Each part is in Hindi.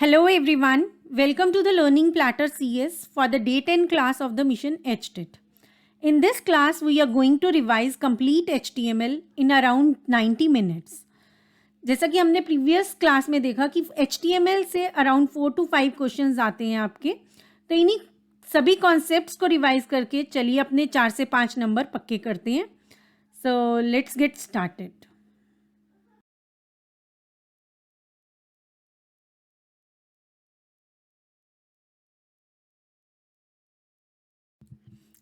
Hello everyone, welcome to the Learning Platter CS for the Day 10 class of the mission HTIT. In this class, we are going to revise complete HTML in around 90 minutes. जैसा कि हमने प्रीवियस क्लास में देखा कि HTML से अराउंड 4 to 5 क्वेश्चंस आते हैं आपके, तो इन्हीं सभी कॉन्सेप्ट्स को रिवाइज करके चलिए अपने 4 से 5 नंबर पक्के करते हैं. So let's get started.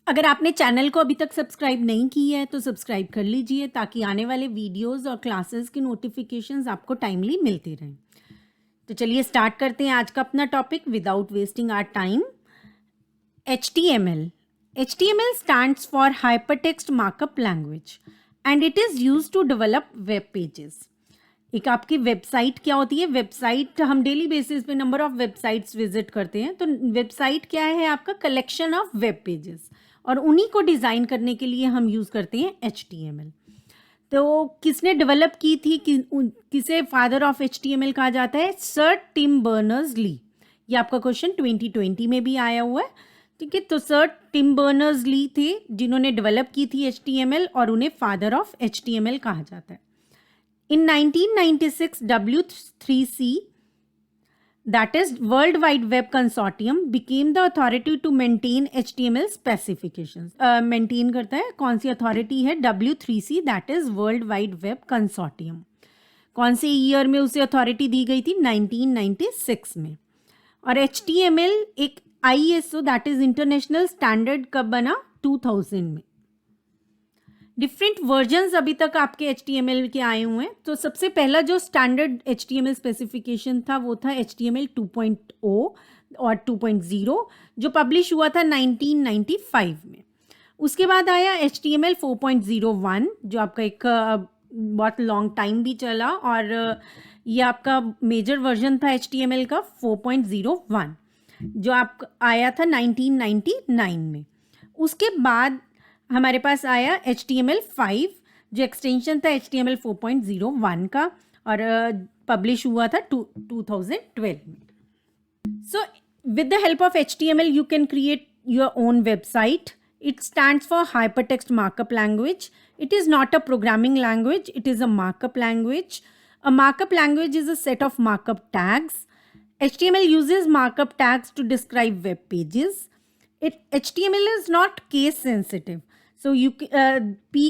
अगर आपने चैनल को अभी तक सब्सक्राइब नहीं की है तो सब्सक्राइब कर लीजिए ताकि आने वाले वीडियोस और क्लासेस की नोटिफिकेशंस आपको टाइमली मिलती रहें. तो चलिए स्टार्ट करते हैं आज का अपना topic without wasting our time. HTML. HTML stands for Hypertext Markup Language and it is used to develop web pages. एक आपकी वेबसाइट क्या होती है? वेबसाइट हम डेली बेसिस पे नंबर ऑफ वेबसाइट्स विजिट करते हैं. तो वेबसाइट क्या है? आपका कलेक्शन ऑफ वेब पेजेस, और उन्हीं को डिज़ाइन करने के लिए हम यूज़ करते हैं HTML. तो किसने डेवलप की थी? किसे फादर ऑफ HTML कहा जाता है? Sir Tim Berners Lee. ये आपका क्वेश्चन 2020 में भी आया हुआ है. ठीक है, तो सर टिम बर्नर्स-ली थे जिन्होंने डेवलप की थी HTML और उन्हें फादर ऑफ HTML कहा जाता है. In 1996, W3C, that is World Wide Web Consortium, became the authority to maintain HTML specifications. Maintain करता है, कौन सी अथॉरिटी है? W3C, that is World Wide Web Consortium. कौन से ईयर में उसे अथॉरिटी दी गई थी? 1996 में. और HTML एक ISO, that is international standard, कब बना? 2000 में. डिफरेंट वर्जन्स अभी तक आपके HTML के आए हुए हैं. तो सबसे पहला जो स्टैंडर्ड HTML स्पेसिफिकेशन था वो था HTML 2.0 और 2.0 जो पब्लिश हुआ था 1995 में. उसके बाद आया HTML 4.01 जो आपका एक बहुत लॉन्ग टाइम भी चला, और ये आपका मेजर वर्जन था HTML का 4.01 जो आप आया था 1999 में. उसके बाद हमारे पास आया HTML 5 जो एक्सटेंशन था HTML 4.01 का, और पब्लिश हुआ था 2012 में. So with the help of HTML you can create your own website. It stands for hypertext markup language. It is not a programming language, it is a markup language. A markup language is a set of markup tags. HTML uses markup tags to describe web pages. HTML is not case sensitive. So you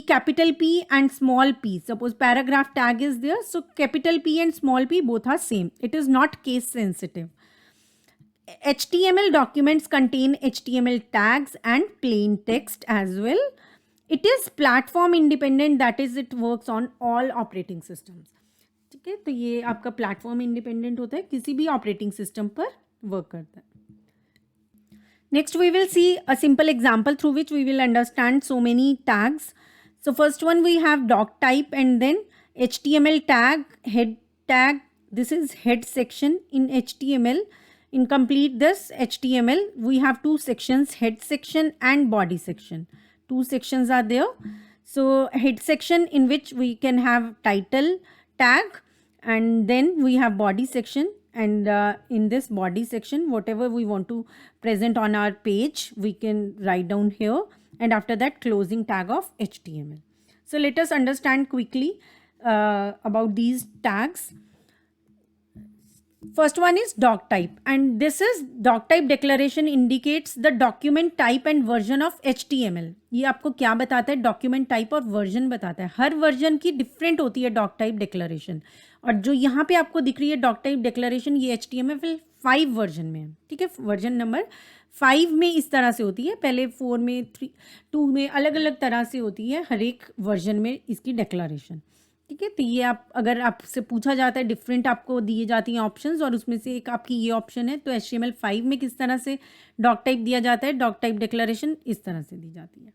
capital P and small p. Suppose paragraph tag is there. So capital P and small p both are same. It is not case sensitive. HTML documents contain HTML tags and plain text as well. It is platform independent. That is, it works on all operating systems. ठीक है, तो ये आपका प्लेटफॉर्म इंडिपेंडेंट होता है, किसी भी ऑपरेटिंग सिस्टम पर वर्क करता है. Next, we will see a simple example through which we will understand so many tags. So first one we have doc type and then HTML tag, head tag. This is head section in HTML. In complete this HTML, we have two sections, head section and body section. Two sections are there. So head section in which we can have title tag, and then we have body section. And in this body section, whatever we want to present on our page, we can write down here. And after that, closing tag of HTML. So let us understand quickly about these tags. First one is doc type. And this is doc type declaration indicates the document type and version of HTML. ये आपको क्या बताता है? डॉक्यूमेंट टाइप और वर्जन बताता है. हर वर्जन की डिफरेंट होती है डॉक टाइप डिक्लेरेशन. और जो यहाँ पे आपको दिख रही है डॉक टाइप डिक्लेरेशन, ये HTML 5 वर्जन में है. ठीक है, वर्जन नंबर 5 में इस तरह से होती है. पहले 4 में, 2 में अलग अलग तरह से होती है हर एक वर्जन में इसकी डिक्लेरेशन. ठीक है, तो ये आप अगर आपसे पूछा जाता है, डिफरेंट आपको दिए जाती हैं ऑप्शंस और उसमें से एक आपकी ये ऑप्शन है, तो HTML 5 में किस तरह से डॉक टाइप दिया जाता है, डॉक टाइप डिक्लेरेशन इस तरह से दी जाती है.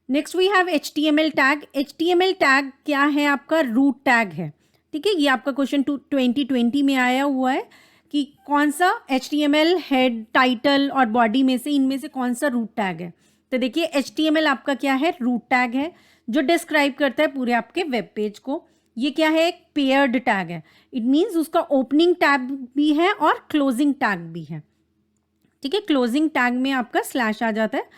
Next we have HTML tag. HTML tag क्या है? आपका रूट टैग है. ठीक है, ये आपका क्वेश्चन 2020 में आया हुआ है कि कौन सा HTML हेड, टाइटल और बॉडी में से इनमें से कौन सा रूट टैग है. तो देखिए HTML आपका क्या है? रूट टैग है जो डिस्क्राइब करता है पूरे आपके वेब पेज को. ये क्या है, एक पेयर्ड टैग है। इट मीन्स उसका ओपनिंग टैग भी है और क्लोजिंग टैग भी है। ठीक है, क्लोजिंग टैग में आपका स्लैश आ जाता है।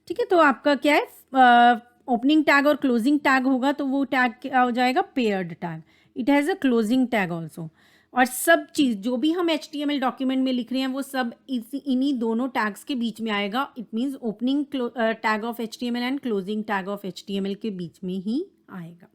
ठीक है, तो आपका क्या है, ओपनिंग टैग और क्लोजिंग टैग होगा तो वो टैग क्या हो जाएगा, paired tag. It has a closing tag also. और सब चीज़ जो भी हम HTML डॉक्यूमेंट में लिख रहे हैं वो सब इन्हीं दोनों टैग्स के बीच में आएगा। It means opening tag of HTML and closing tag of HTML के बीच में ही आएगा।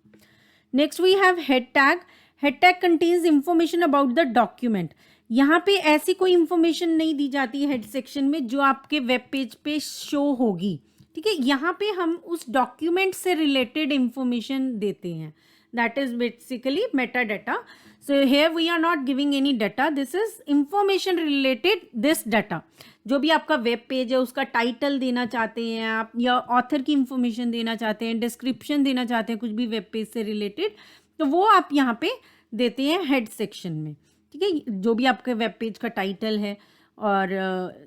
Next we have head tag. Head tag contains information about the document. यहाँ पे ऐसी कोई इंफॉर्मेशन नहीं दी जाती है हेड सेक्शन में जो आपके वेब पेज पे शो होगी। ठीक है, यहाँ पे हम उस डॉक्यूमेंट से रिलेटेड इंफॉर्मेशन देते हैं, that is basically meta data. So here we are not giving any data, this is information related this data. जो भी आपका वेब पेज है उसका टाइटल देना चाहते हैं आप, या ऑथर की इंफॉर्मेशन देना चाहते हैं, डिस्क्रिप्शन देना चाहते हैं कुछ भी वेब पेज से रिलेटेड, तो वो आप यहाँ पे देते हैं हेड सेक्शन में। ठीक है, जो भी आपके वेब पेज का टाइटल है और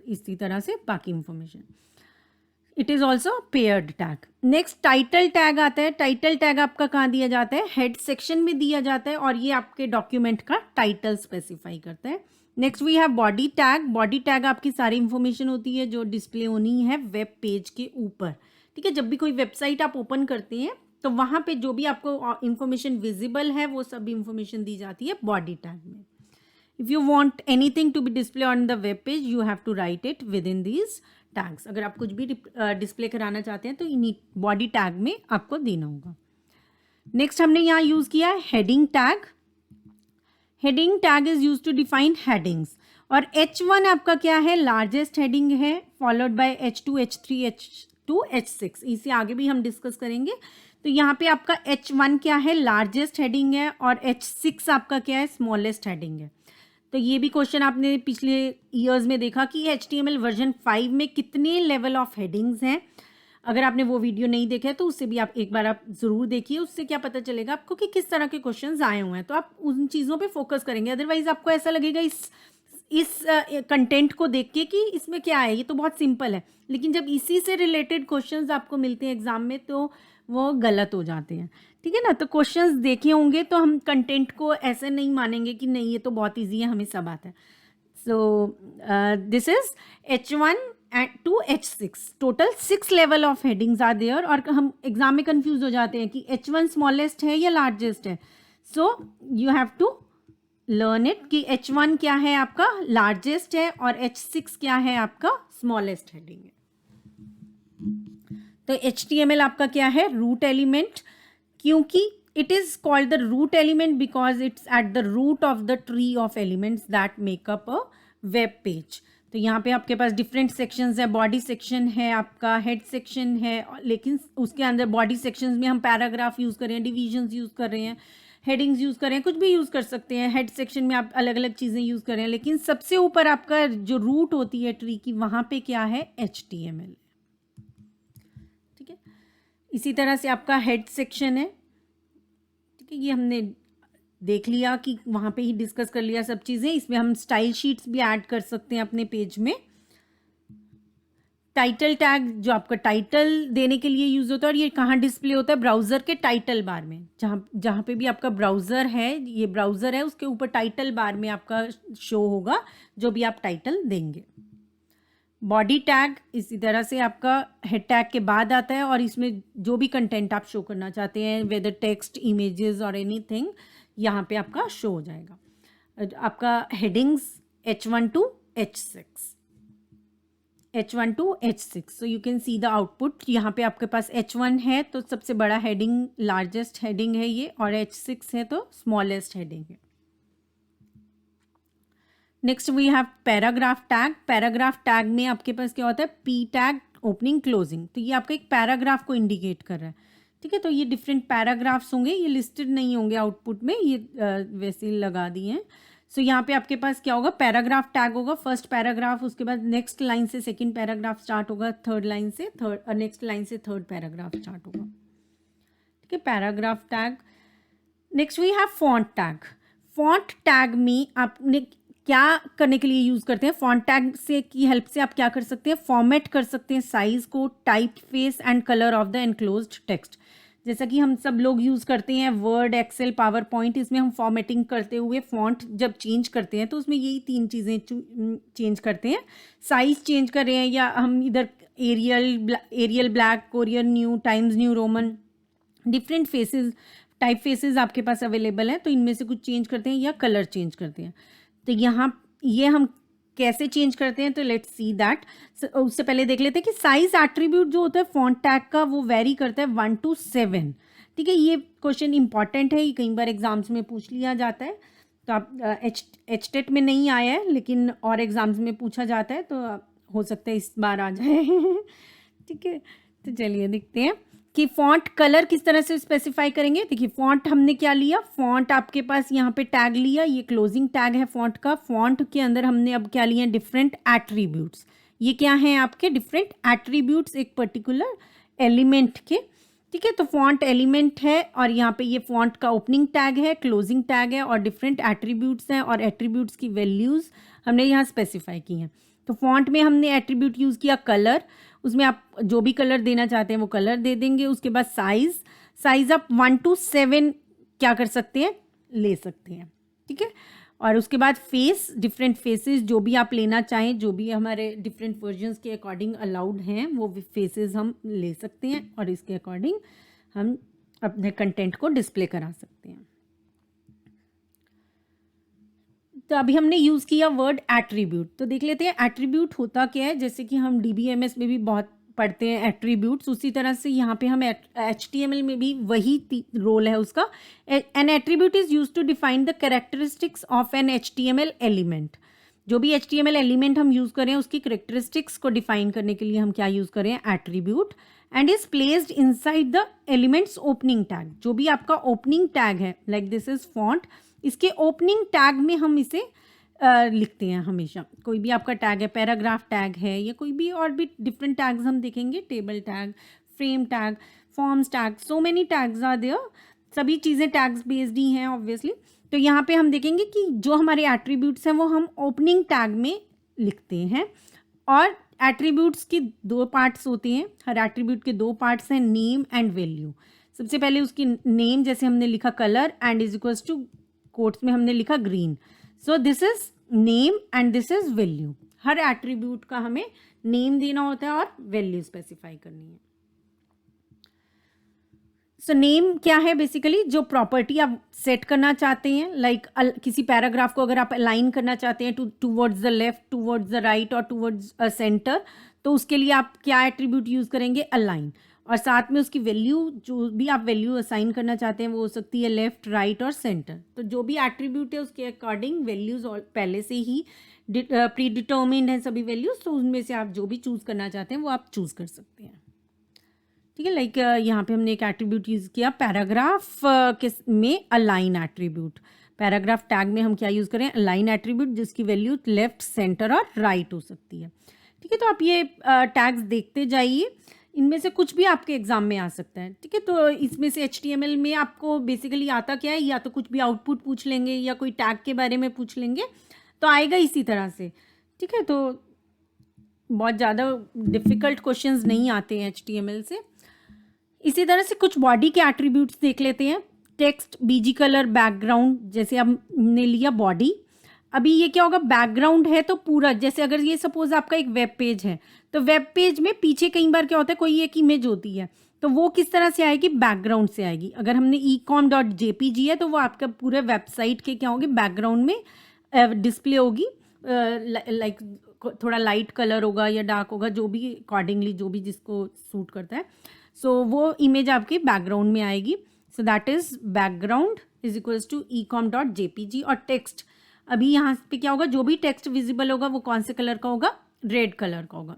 इसी तरह से बाकी information. It is also paired tag. Next title tag आता है। टाइटल टैग आपका कहाँ दिया जाता है, हेड सेक्शन में दिया जाता है, और ये आपके डॉक्यूमेंट का टाइटल स्पेसिफाई करता है। Next we have body tag. Body tag आपकी सारी इंफॉर्मेशन होती है जो डिस्प्ले होनी है वेब पेज के ऊपर। ठीक है, जब भी कोई वेबसाइट आप ओपन करते हैं तो वहाँ पे जो भी आपको इंफॉर्मेशन विजिबल है वो सब इंफॉर्मेशन दी जाती है बॉडी टैग में। If you want anything to be displayed on the web page, you have to write it within these tags. अगर आप कुछ भी डिस्प्ले कराना चाहते हैं तो इन्हीं बॉडी टैग में आपको देना होगा। नेक्स्ट हमने यहाँ यूज़ किया है heading tag. Heading tag is use to define headings. और H1 आपका क्या है, लार्जेस्ट हेडिंग है, followed by H2, H3, H2, H6। इसे आगे भी हम डिस्कस करेंगे। तो यहाँ पे आपका H1 क्या है, लार्जेस्ट हेडिंग है, और H6 आपका क्या है, स्मॉलेस्ट हेडिंग है। तो ये भी क्वेश्चन आपने पिछले ईयर्स में देखा कि HTML वर्जन 5 में कितने लेवल ऑफ हेडिंग्स हैं। अगर आपने वो वीडियो नहीं देखा है तो उससे भी आप एक बार आप ज़रूर देखिए, उससे क्या पता चलेगा आपको कि किस तरह के क्वेश्चंस आए हुए हैं, तो आप उन चीज़ों पे फोकस करेंगे। अदरवाइज आपको ऐसा लगेगा इस कंटेंट को देख के कि इसमें क्या है, ये तो बहुत सिंपल है, लेकिन जब इसी से रिलेटेड क्वेश्चंस आपको मिलते हैं एग्जाम में तो वो गलत हो जाते हैं। ठीक है ना, तो क्वेश्चंस देखे होंगे तो हम कंटेंट को ऐसे नहीं मानेंगे कि नहीं ये तो बहुत इजी है, हमें सब आता है। So this is H1 to H6, total 6 level of headings are there. और हम एग्जाम में कंफ्यूज हो जाते हैं कि H1 स्मॉलेस्ट है या लार्जेस्ट है। So you have to learn it कि H1 क्या है आपका, लार्जेस्ट है, और H6 क्या है आपका, स्मॉलेस्ट हेडिंग है। तो HTML आपका क्या है, रूट एलिमेंट, क्योंकि it is called the root element because it's at the root of the tree of elements that make up a web page. तो यहाँ पे आपके पास डिफरेंट सेक्शंस है, बॉडी सेक्शन है आपका, हेड सेक्शन है, लेकिन उसके अंदर बॉडी सेक्शंस में हम पैराग्राफ यूज़ कर रहे हैं, डिविजन्स यूज़ कर रहे हैं, हेडिंग्स यूज़ कर रहे हैं, कुछ भी यूज़ कर सकते हैं। हेड सेक्शन में आप अलग अलग चीज़ें यूज़ कर रहे हैं, लेकिन सबसे ऊपर आपका जो रूट होती है ट्री की, वहाँ पे क्या है, HTML। ठीक है, इसी तरह से आपका हेड सेक्शन है। ठीक है, ये हमने देख लिया कि वहाँ पे ही डिस्कस कर लिया सब चीज़ें। इसमें हम स्टाइल शीट्स भी ऐड कर सकते हैं अपने पेज में। टाइटल टैग जो आपका टाइटल देने के लिए यूज़ होता है, और ये कहाँ डिस्प्ले होता है, ब्राउज़र के टाइटल बार में। जहाँ पे भी आपका ब्राउज़र है, ये ब्राउज़र है, उसके ऊपर टाइटल बार में आपका शो होगा जो भी आप टाइटल देंगे। बॉडी टैग इसी तरह से आपका हेड टैग के बाद आता है, और इसमें जो भी कंटेंट आप शो करना चाहते हैं, वेदर टेक्स्ट, इमेजेस और एनीथिंग, यहाँ पे आपका शो हो जाएगा। आपका headings H1 to H6, H1 to H6। So you can see the output. यहाँ पे आपके पास H1 है तो सबसे बड़ा हेडिंग, लार्जेस्ट हेडिंग है ये, और H6 है तो स्मॉलेस्ट हेडिंग है। Next we have paragraph tag. Paragraph tag में आपके पास क्या होता है, P टैग, ओपनिंग क्लोजिंग। तो ये आपका एक पैराग्राफ को इंडिकेट कर रहा है। ठीक है, तो ये डिफरेंट पैराग्राफ्स होंगे, ये लिस्टेड नहीं होंगे आउटपुट में, ये वैसे ही लगा दिए हैं। सो यहाँ पे आपके पास क्या होगा, पैराग्राफ टैग होगा, फर्स्ट पैराग्राफ, उसके बाद नेक्स्ट लाइन से सेकंड पैराग्राफ स्टार्ट होगा, थर्ड लाइन से थर्ड, नेक्स्ट लाइन से थर्ड पैराग्राफ स्टार्ट होगा। ठीक है, paragraph tag. Next we have font tag. Font tag में आपने क्या करने के लिए यूज़ करते हैं, फॉन्ट टैग से की हेल्प से आप क्या कर सकते हैं, फॉर्मेट कर सकते हैं साइज को, type face and colour of the enclosed text. जैसा कि हम सब लोग यूज़ करते हैं वर्ड, एक्सेल, पावर पॉइंट, इसमें हम फॉर्मेटिंग करते हुए फ़ॉन्ट जब चेंज करते हैं तो उसमें यही 3 चीज़ें चेंज करते हैं। साइज़ चेंज कर रहे हैं या हम इधर Arial Black, Courier New, Times New Roman, different faces, type faces आपके पास अवेलेबल हैं, तो इनमें से कुछ चेंज करते हैं या कलर चेंज करते हैं। तो यहाँ ये हम कैसे चेंज करते हैं, तो लेट्स सी दैट। उससे पहले देख लेते हैं कि साइज एट्रीब्यूट जो होता है फॉन्ट टैग का वो वेरी करता है 1 to 7। ठीक है, ये क्वेश्चन इंपॉर्टेंट है, ये कई बार एग्जाम्स में पूछ लिया जाता है। तो आप एच टेट में नहीं आया है लेकिन और एग्जाम्स में पूछा जाता है, तो हो सकता है इस बार आ जाए। ठीक है, तो चलिए देखते हैं कि फॉन्ट कलर किस तरह से स्पेसिफाई करेंगे। देखिए फॉन्ट हमने क्या लिया, फॉन्ट आपके पास यहाँ पे टैग लिया, ये क्लोजिंग टैग है फॉन्ट का। फॉन्ट के अंदर हमने अब क्या लिया, डिफरेंट एट्रीब्यूट्स। ये क्या हैं आपके डिफरेंट एट्रीब्यूट्स एक पर्टिकुलर एलिमेंट के। ठीक है, तो फॉन्ट एलिमेंट है और यहाँ पे ये फॉन्ट का ओपनिंग टैग है, क्लोजिंग टैग है और डिफरेंट एट्रीब्यूट्स हैं और एट्रीब्यूट्स की वैल्यूज़ हमने यहाँ स्पेसिफाई की हैं। तो फॉन्ट में हमने एट्रीब्यूट यूज़ किया कलर, उसमें आप जो भी कलर देना चाहते हैं वो कलर दे देंगे। उसके बाद साइज आप 1 to 7 क्या कर सकते हैं, ले सकते हैं। ठीक है, और उसके बाद फेस, डिफरेंट फेसेस जो भी आप लेना चाहें, जो भी हमारे डिफरेंट वर्जन्स के अकॉर्डिंग अलाउड हैं वो फेसेस हम ले सकते हैं और इसके अकॉर्डिंग हम अपने कंटेंट को डिस्प्ले करा सकते हैं। तो अभी हमने यूज़ किया वर्ड एट्रीब्यूट, तो देख लेते हैं एट्रीब्यूट होता क्या है। जैसे कि हम DBMS में भी बहुत पढ़ते हैं एट्रीब्यूट्स, उसी तरह से यहाँ पे हम HTML में भी वही रोल है उसका। An attribute is use to define the characteristics of an HTML element. जो भी HTML एलिमेंट हम यूज़ करें उसकी कैरेक्टरिस्टिक्स को डिफाइन करने के लिए हम क्या यूज़ करें, attribute. And is placed inside the elements opening tag. जो भी आपका ओपनिंग टैग है, लाइक दिस इज फॉन्ट, इसके ओपनिंग टैग में हम इसे लिखते हैं हमेशा। कोई भी आपका टैग है, पैराग्राफ टैग है या कोई भी और भी डिफरेंट टैग्स हम देखेंगे, table tag, frame tag, forms tag, so many tags are there. सभी चीज़ें टैग्स बेस्ड ही हैं ऑब्वियसली। तो यहाँ पे हम देखेंगे कि जो हमारे एट्रीब्यूट्स हैं वो हम ओपनिंग टैग में लिखते हैं। और एट्रीब्यूट्स के 2 पार्ट्स होते हैं, हर एट्रीब्यूट के 2 पार्ट्स हैं, नेम एंड वैल्यू। सबसे पहले उसकी नेम, जैसे हमने लिखा colour and is equals to quotes में हमने लिखा green, so this is name and this is value. हर एट्रीब्यूट का हमें नेम देना होता है और वैल्यू स्पेसिफाई करनी है। सो नेम क्या है, बेसिकली जो प्रॉपर्टी आप सेट करना चाहते हैं, लाइक किसी पैराग्राफ को अगर आप अलाइन करना चाहते हैं towards the left, towards the right और टूवर्ड्स सेंटर, तो उसके लिए आप क्या एट्रीब्यूट यूज़ करेंगे, अलाइन। और साथ में उसकी वैल्यू, जो भी आप वैल्यू असाइन करना चाहते हैं वो हो सकती है लेफ्ट, राइट और सेंटर। तो जो भी एट्रीब्यूट है उसके अकॉर्डिंग वैल्यूज़ पहले से ही प्री डिटर्मिन्ड है सभी वैल्यूज़, तो उनमें से आप जो भी चूज़ करना चाहते हैं वो आप चूज़ कर सकते हैं। ठीक है, लाइक यहाँ पे हमने एक एट्रीब्यूट यूज़ किया पैराग्राफ में अलाइन एट्रीब्यूट। पैराग्राफ टैग में हम क्या यूज़ करें, अलाइन एट्रीब्यूट, जिसकी वैल्यू लेफ्ट, सेंटर और राइट हो सकती है। ठीक है, तो आप ये टैग्स देखते जाइए, इनमें से कुछ भी आपके एग्जाम में आ सकता है। ठीक है, तो इसमें से HTML में आपको बेसिकली आता क्या है, या तो कुछ भी आउटपुट पूछ लेंगे या कोई टैग के बारे में पूछ लेंगे, तो आएगा इसी तरह से। ठीक है, तो बहुत ज़्यादा डिफ़िकल्ट क्वेश्चंस नहीं आते हैं HTML से। इसी तरह से कुछ बॉडी के एट्रीब्यूट्स देख लेते हैं। टेक्स्ट, BG कलर, बैकग्राउंड, जैसे हमने लिया बॉडी। अभी ये क्या होगा, बैकग्राउंड है तो पूरा, जैसे अगर ये सपोज आपका एक वेब पेज है, तो वेब पेज में पीछे कई बार क्या होता है, कोई एक इमेज होती है, तो वो किस तरह से आएगी, बैकग्राउंड से आएगी। अगर हमने ecom.jpg है तो वो आपका पूरे वेबसाइट के क्या होगी, बैकग्राउंड में डिस्प्ले होगी, लाइक थोड़ा लाइट कलर होगा या डार्क होगा, जो भी अकॉर्डिंगली, जो भी जिसको सूट करता है। सो वो इमेज आपकी बैकग्राउंड में आएगी। So that is background is equals to ecom.jpg। और टेक्स्ट, अभी यहाँ पे क्या होगा, जो भी टेक्स्ट विजिबल होगा वो कौन से कलर का होगा, रेड कलर का होगा।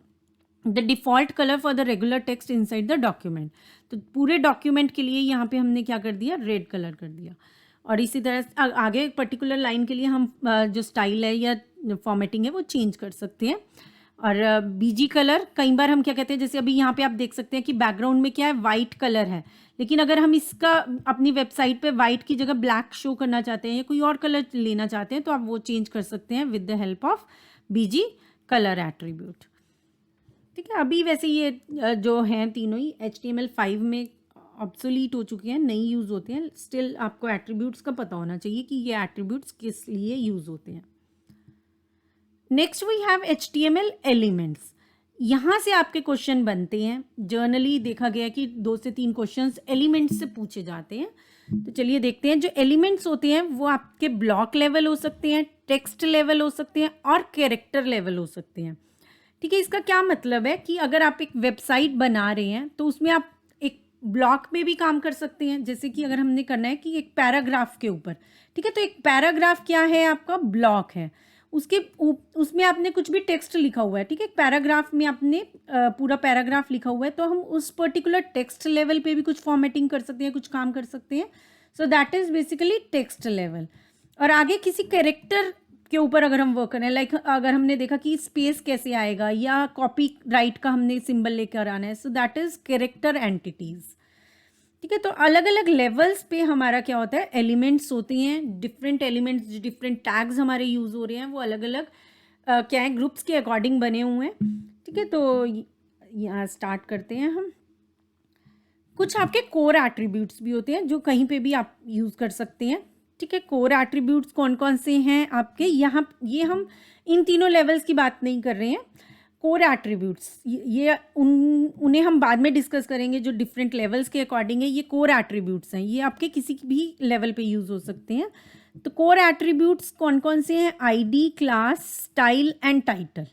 The default colour for the regular text inside the document, तो पूरे डॉक्यूमेंट के लिए यहाँ पे हमने क्या कर दिया, रेड कलर कर दिया। और इसी तरह से आगे पर्टिकुलर लाइन के लिए हम जो स्टाइल है या फॉर्मेटिंग है वो चेंज कर सकते हैं। और BG कलर, कई बार हम क्या कहते हैं, जैसे अभी यहाँ पे आप देख सकते हैं कि बैकग्राउंड में क्या है, वाइट कलर है, लेकिन अगर हम इसका अपनी वेबसाइट पे वाइट की जगह ब्लैक शो करना चाहते हैं या कोई और कलर लेना चाहते हैं, तो आप वो चेंज कर सकते हैं with the help of BG colour attribute. ठीक है, अभी वैसे ये जो हैं तीनों ही HTML5 में ऑब्सोलीट हो चुके हैं, नहीं यूज़ होते हैं, स्टिल आपको एट्रीब्यूट्स का पता होना चाहिए कि ये एट्रीब्यूट्स किस लिए यूज़ होते हैं। Next we have HTML elements. यहाँ से आपके क्वेश्चन बनते हैं। जर्नली देखा गया कि 2 से 3 क्वेश्चंस एलिमेंट्स से पूछे जाते हैं। तो चलिए देखते हैं। जो एलिमेंट्स होते हैं वो आपके ब्लॉक लेवल हो सकते हैं, टेक्स्ट लेवल हो सकते हैं और कैरेक्टर लेवल हो सकते हैं। ठीक है, इसका क्या मतलब है कि अगर आप एक वेबसाइट बना रहे हैं तो उसमें आप एक ब्लॉक में भी काम कर सकते हैं। जैसे कि अगर हमने करना है कि एक पैराग्राफ के ऊपर, ठीक है, तो एक पैराग्राफ क्या है, आपका ब्लॉक है। उसमें आपने कुछ भी टेक्स्ट लिखा हुआ है, ठीक है, एक पैराग्राफ में आपने पूरा पैराग्राफ लिखा हुआ है, तो हम उस पर्टिकुलर टेक्स्ट लेवल पे भी कुछ फॉर्मेटिंग कर सकते हैं, कुछ काम कर सकते हैं। सो that is basically text level. और आगे किसी कैरेक्टर के ऊपर अगर हम वर्क करें, लाइक अगर हमने देखा कि स्पेस कैसे आएगा या कॉपी राइट का हमने सिंबल लेकर आना है, सो दैट इज कैरेक्टर एंटिटीज। ठीक है, तो अलग अलग लेवल्स पे हमारा क्या होता है, एलिमेंट्स होते हैं। डिफरेंट एलिमेंट्स, डिफरेंट टैग्स हमारे यूज़ हो रहे हैं, वो अलग अलग क्या है, ग्रुप्स के अकॉर्डिंग बने हुए हैं। ठीक है, तो यहाँ स्टार्ट करते हैं हम। कुछ आपके कोर एट्रीब्यूट्स भी होते हैं जो कहीं पे भी आप यूज़ कर सकते हैं। ठीक है, कोर एट्रीब्यूट्स कौन कौन से हैं आपके यहाँ, ये हम इन तीनों लेवल्स की बात नहीं कर रहे हैं। कोर एट्रीब्यूट्स ये उन्हें हम बाद में डिस्कस करेंगे, जो डिफरेंट लेवल्स के अकॉर्डिंग है। ये कोर एट्रीब्यूट्स हैं, ये आपके किसी भी लेवल पे यूज़ हो सकते हैं। तो कोर एट्रीब्यूट्स कौन कौन से हैं, ID, class, style and title.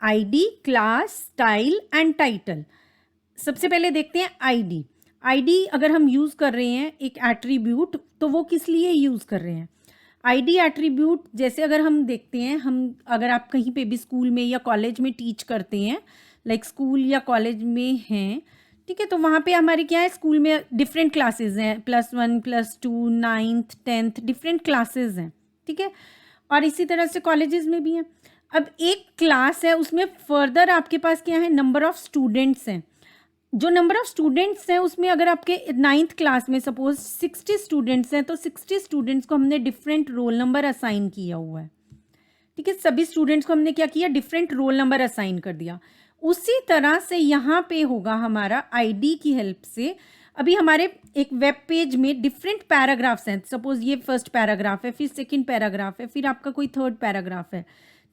ID, class, style and title. सबसे पहले देखते हैं आईडी। आईडी अगर हम यूज़ कर रहे हैं एक एट्रीब्यूट, तो वो किस लिए यूज़ कर रहे हैं। आईडी एट्रीब्यूट, जैसे अगर हम देखते हैं, हम अगर आप कहीं पे भी स्कूल में या कॉलेज में टीच करते हैं, लाइक स्कूल या कॉलेज में हैं, ठीक है, तो वहाँ पे हमारे क्या है, स्कूल में डिफरेंट क्लासेस हैं, +1, +2, 9th 10th डिफरेंट क्लासेस हैं। ठीक है, और इसी तरह से कॉलेजेस में भी हैं। अब एक क्लास है, उसमें फर्दर आपके पास क्या है, नंबर ऑफ स्टूडेंट्स हैं। जो नंबर ऑफ स्टूडेंट्स हैं उसमें अगर आपके 9th क्लास में सपोज 60 स्टूडेंट्स हैं, तो 60 स्टूडेंट्स को हमने डिफरेंट रोल नंबर असाइन किया हुआ है। ठीक है, सभी स्टूडेंट्स को हमने क्या किया, डिफरेंट रोल नंबर असाइन कर दिया। उसी तरह से यहाँ पे होगा हमारा आईडी की हेल्प से। अभी हमारे एक वेब पेज में डिफरेंट पैराग्राफ्स हैं, सपोज ये फर्स्ट पैराग्राफ है, फिर सेकंड पैराग्राफ है, फिर आपका कोई थर्ड पैराग्राफ है।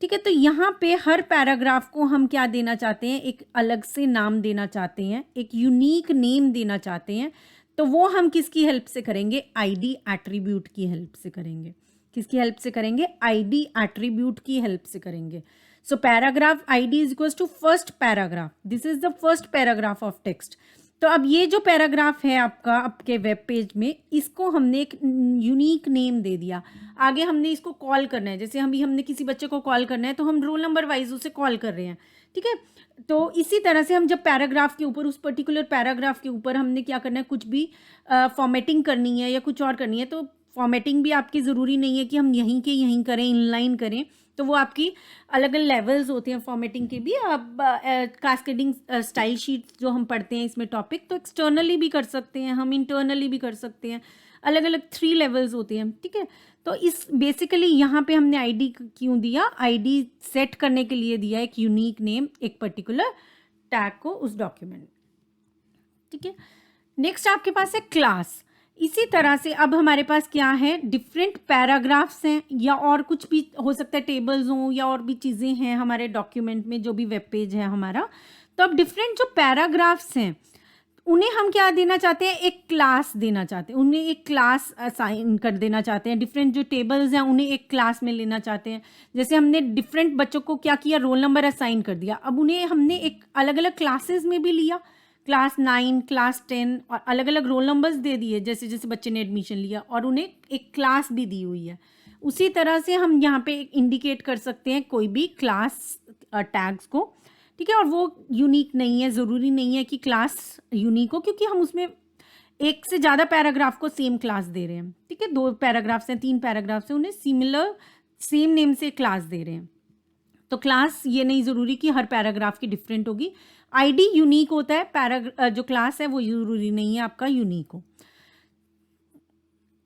ठीक है, तो यहाँ पे हर पैराग्राफ को हम क्या देना चाहते हैं, एक अलग से नाम देना चाहते हैं, एक यूनिक नेम देना चाहते हैं। तो वो हम किसकी हेल्प से करेंगे, आईडी एट्रीब्यूट की हेल्प से करेंगे। किसकी हेल्प से करेंगे, आईडी एट्रीब्यूट की हेल्प से करेंगे। So paragraph ID is equals to first paragraph, this is the first paragraph of text. तो अब ये जो पैराग्राफ है आपका आपके वेब पेज में, इसको हमने एक यूनिक नेम दे दिया। आगे हमने इसको कॉल करना है, जैसे हमने किसी बच्चे को कॉल करना है तो हम रोल नंबर वाइज उसे कॉल कर रहे हैं। ठीक है, तो इसी तरह से हम जब पैराग्राफ के ऊपर, उस पर्टिकुलर पैराग्राफ के ऊपर हमने क्या करना है, कुछ भी फॉर्मेटिंग करनी है या कुछ और करनी है, तो फॉर्मेटिंग भी आपकी ज़रूरी नहीं है कि हम यहीं के यहीं करें, इनलाइन करें। तो वो आपकी अलग अलग लेवल्स होते हैं फॉर्मेटिंग के भी। अब कास्केडिंग स्टाइल शीट जो हम पढ़ते हैं इसमें टॉपिक, तो एक्सटर्नली भी कर सकते हैं हम, इंटरनली भी कर सकते हैं। अलग अलग 3 लेवल्स होते हैं। ठीक है, तो इस बेसिकली यहाँ पे हमने आईडी क्यों दिया, आईडी सेट करने के लिए दिया एक यूनिक नेम, एक पर्टिकुलर टैग को उस डॉक्यूमेंट। ठीक है, नेक्स्ट आपके पास है क्लास। इसी तरह से अब हमारे पास क्या है, डिफरेंट पैराग्राफ्स हैं या और कुछ भी हो सकता है, टेबल्स हों या और भी चीज़ें हैं हमारे डॉक्यूमेंट में, जो भी वेब पेज है हमारा। तो अब डिफरेंट जो पैराग्राफ्स हैं उन्हें हम क्या देना चाहते हैं, एक क्लास देना चाहते हैं, उन्हें एक क्लास असाइन कर देना चाहते हैं। डिफरेंट जो टेबल्स हैं उन्हें एक क्लास में लेना चाहते हैं। जैसे हमने डिफरेंट बच्चों को क्या किया, रोल नंबर असाइन कर दिया। अब उन्हें हमने एक अलग अलग क्लासेस में भी लिया, क्लास 9, क्लास 10, और अलग अलग रोल नंबर्स दे दिए जैसे जैसे बच्चे ने एडमिशन लिया, और उन्हें एक क्लास भी दी हुई है। उसी तरह से हम यहाँ पे इंडिकेट कर सकते हैं कोई भी क्लास टैग्स को। ठीक है, और वो यूनिक नहीं है, ज़रूरी नहीं है कि क्लास यूनिक हो, क्योंकि हम उसमें एक से ज़्यादा पैराग्राफ को सेम क्लास दे रहे हैं। ठीक है, 2 पैराग्राफ्स हैं, 3 पैराग्राफ्स हैं, उन्हें सिमिलर सेम नेम से क्लास दे रहे हैं। तो क्लास ये नहीं ज़रूरी कि हर पैराग्राफ की डिफरेंट होगी। आईडी यूनिक होता है, जो क्लास है वो ज़रूरी नहीं है आपका यूनिक हो।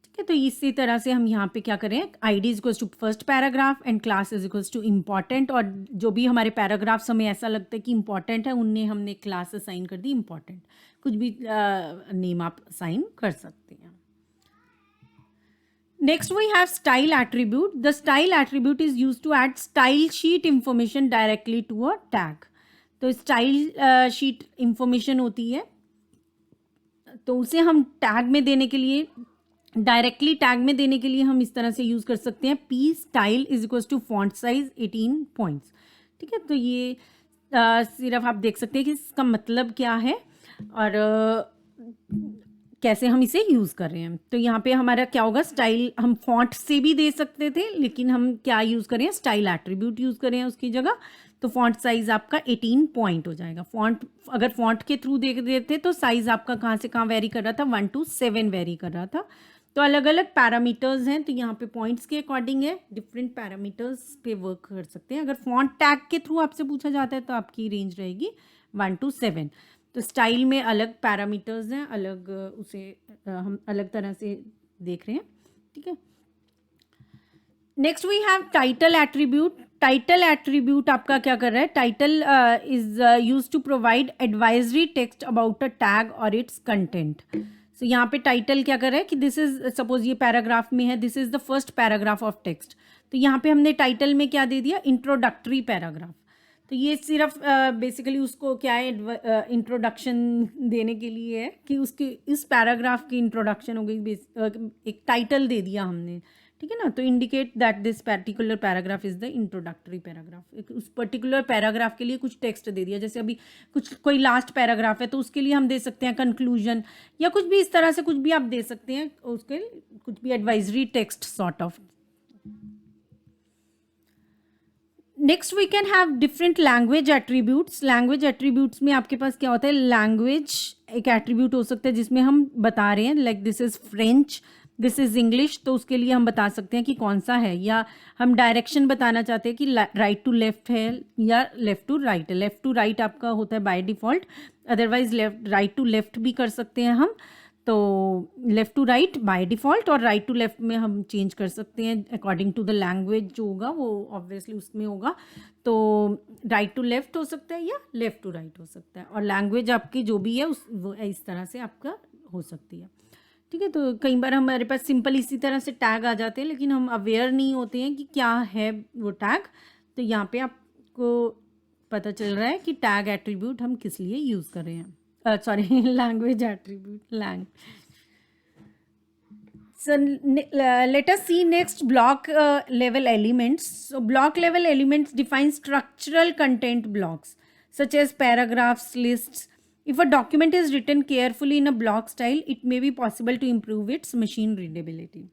ठीक है, तो इसी तरह से हम यहाँ पे क्या करें, ID is equals to first paragraph and class is equals to important, और जो भी हमारे पैराग्राफ्स हमें ऐसा लगता है कि इंपॉर्टेंट है, उनने हमने क्लास असाइन कर दी इम्पॉर्टेंट। कुछ भी नेम आप असाइन कर सकते हैं। Next we have style attribute. The style attribute is used to add style sheet information directly to a tag. तो स्टाइल शीट इंफॉर्मेशन होती है, तो उसे हम टैग में देने के लिए, डायरेक्टली टैग में देने के लिए हम इस तरह से यूज़ कर सकते हैं, P style is equal to font size 18 points. ठीक है, तो ये सिर्फ आप देख सकते हैं कि इसका मतलब क्या है और कैसे हम इसे यूज़ कर रहे हैं। तो यहाँ पे हमारा क्या होगा, स्टाइल हम फॉन्ट से भी दे सकते थे, लेकिन हम क्या यूज़ करें, स्टाइल एट्रीब्यूट यूज़ करें उसकी जगह। तो फॉन्ट साइज़ आपका 18 पॉइंट हो जाएगा। फॉन्ट अगर फॉन्ट के थ्रू देख देते तो साइज़ आपका कहाँ से कहाँ वेरी कर रहा था, 1 to 7 वेरी कर रहा था। तो अलग अलग पैरामीटर्स हैं, तो यहाँ पे पॉइंट्स के अकॉर्डिंग है, डिफरेंट पैरामीटर्स पे वर्क कर सकते हैं। अगर फॉन्ट टैग के थ्रू आपसे पूछा जाता है तो आपकी रेंज रहेगी 1 to 7। तो स्टाइल में अलग पैरामीटर्स हैं, अलग उसे हम अलग तरह से देख रहे हैं। ठीक है, next we have title attribute. Title attribute आपका क्या कर रहा है, title is use to provide advisory text about a tag और इट्स कंटेंट। सो यहाँ पे टाइटल क्या कर रहा है कि दिस इज, सपोज ये पैराग्राफ में है, this is the first paragraph of text, तो यहाँ पे हमने टाइटल में क्या दे दिया, इंट्रोडक्टरी पैराग्राफ। तो ये सिर्फ बेसिकली उसको क्या है, इंट्रोडक्शन देने के लिए है कि उसके इस पैराग्राफ की इंट्रोडक्शन हो गई, एक टाइटल दे दिया हमने। ठीक है ना, तो indicate that this particular paragraph is the introductory paragraph. उस पर्टिकुलर पैराग्राफ के लिए कुछ टेक्स्ट दे दिया, जैसे अभी कुछ कोई लास्ट पैराग्राफ है तो उसके लिए हम दे सकते हैं कंक्लूजन, या कुछ भी इस तरह से कुछ भी आप दे सकते हैं, उसके कुछ भी advisory text sort of. Next we can have different language attributes. Language attributes में आपके पास क्या होता है, लैंग्वेज एक एट्रीब्यूट हो सकता है जिसमें हम बता रहे हैं, like this is French, this is English, तो उसके लिए हम बता सकते हैं कि कौन सा है, या हम डायरेक्शन बताना चाहते हैं कि राइट टू लेफ्ट है या लेफ्ट टू राइट है। लेफ्ट टू राइट आपका होता है by default, otherwise right to left भी कर सकते हैं हम। तो left to right by default, और राइट टू लेफ़्ट में हम चेंज कर सकते हैं अकॉर्डिंग टू द लैंग्वेज जो होगा वो ऑब्वियसली उसमें होगा। तो राइट टू लेफ़्ट हो सकता है या लेफ़्ट टू राइट हो सकता है, और लैंग्वेज आपकी जो भी है वो इस तरह से आपका हो सकती है। ठीक है, तो कई बार हमारे पास सिंपल इसी तरह से टैग आ जाते हैं, लेकिन हम अवेयर नहीं होते हैं कि क्या है वो टैग। तो यहाँ पे आपको पता चल रहा है कि टैग एट्रीब्यूट हम किस लिए यूज़ कर रहे हैं, sorry language attribute So let us see next block level elements. So block level elements define structural content blocks such as paragraphs, lists. If a document is written carefully in a block style, it may be possible to improve its machine readability.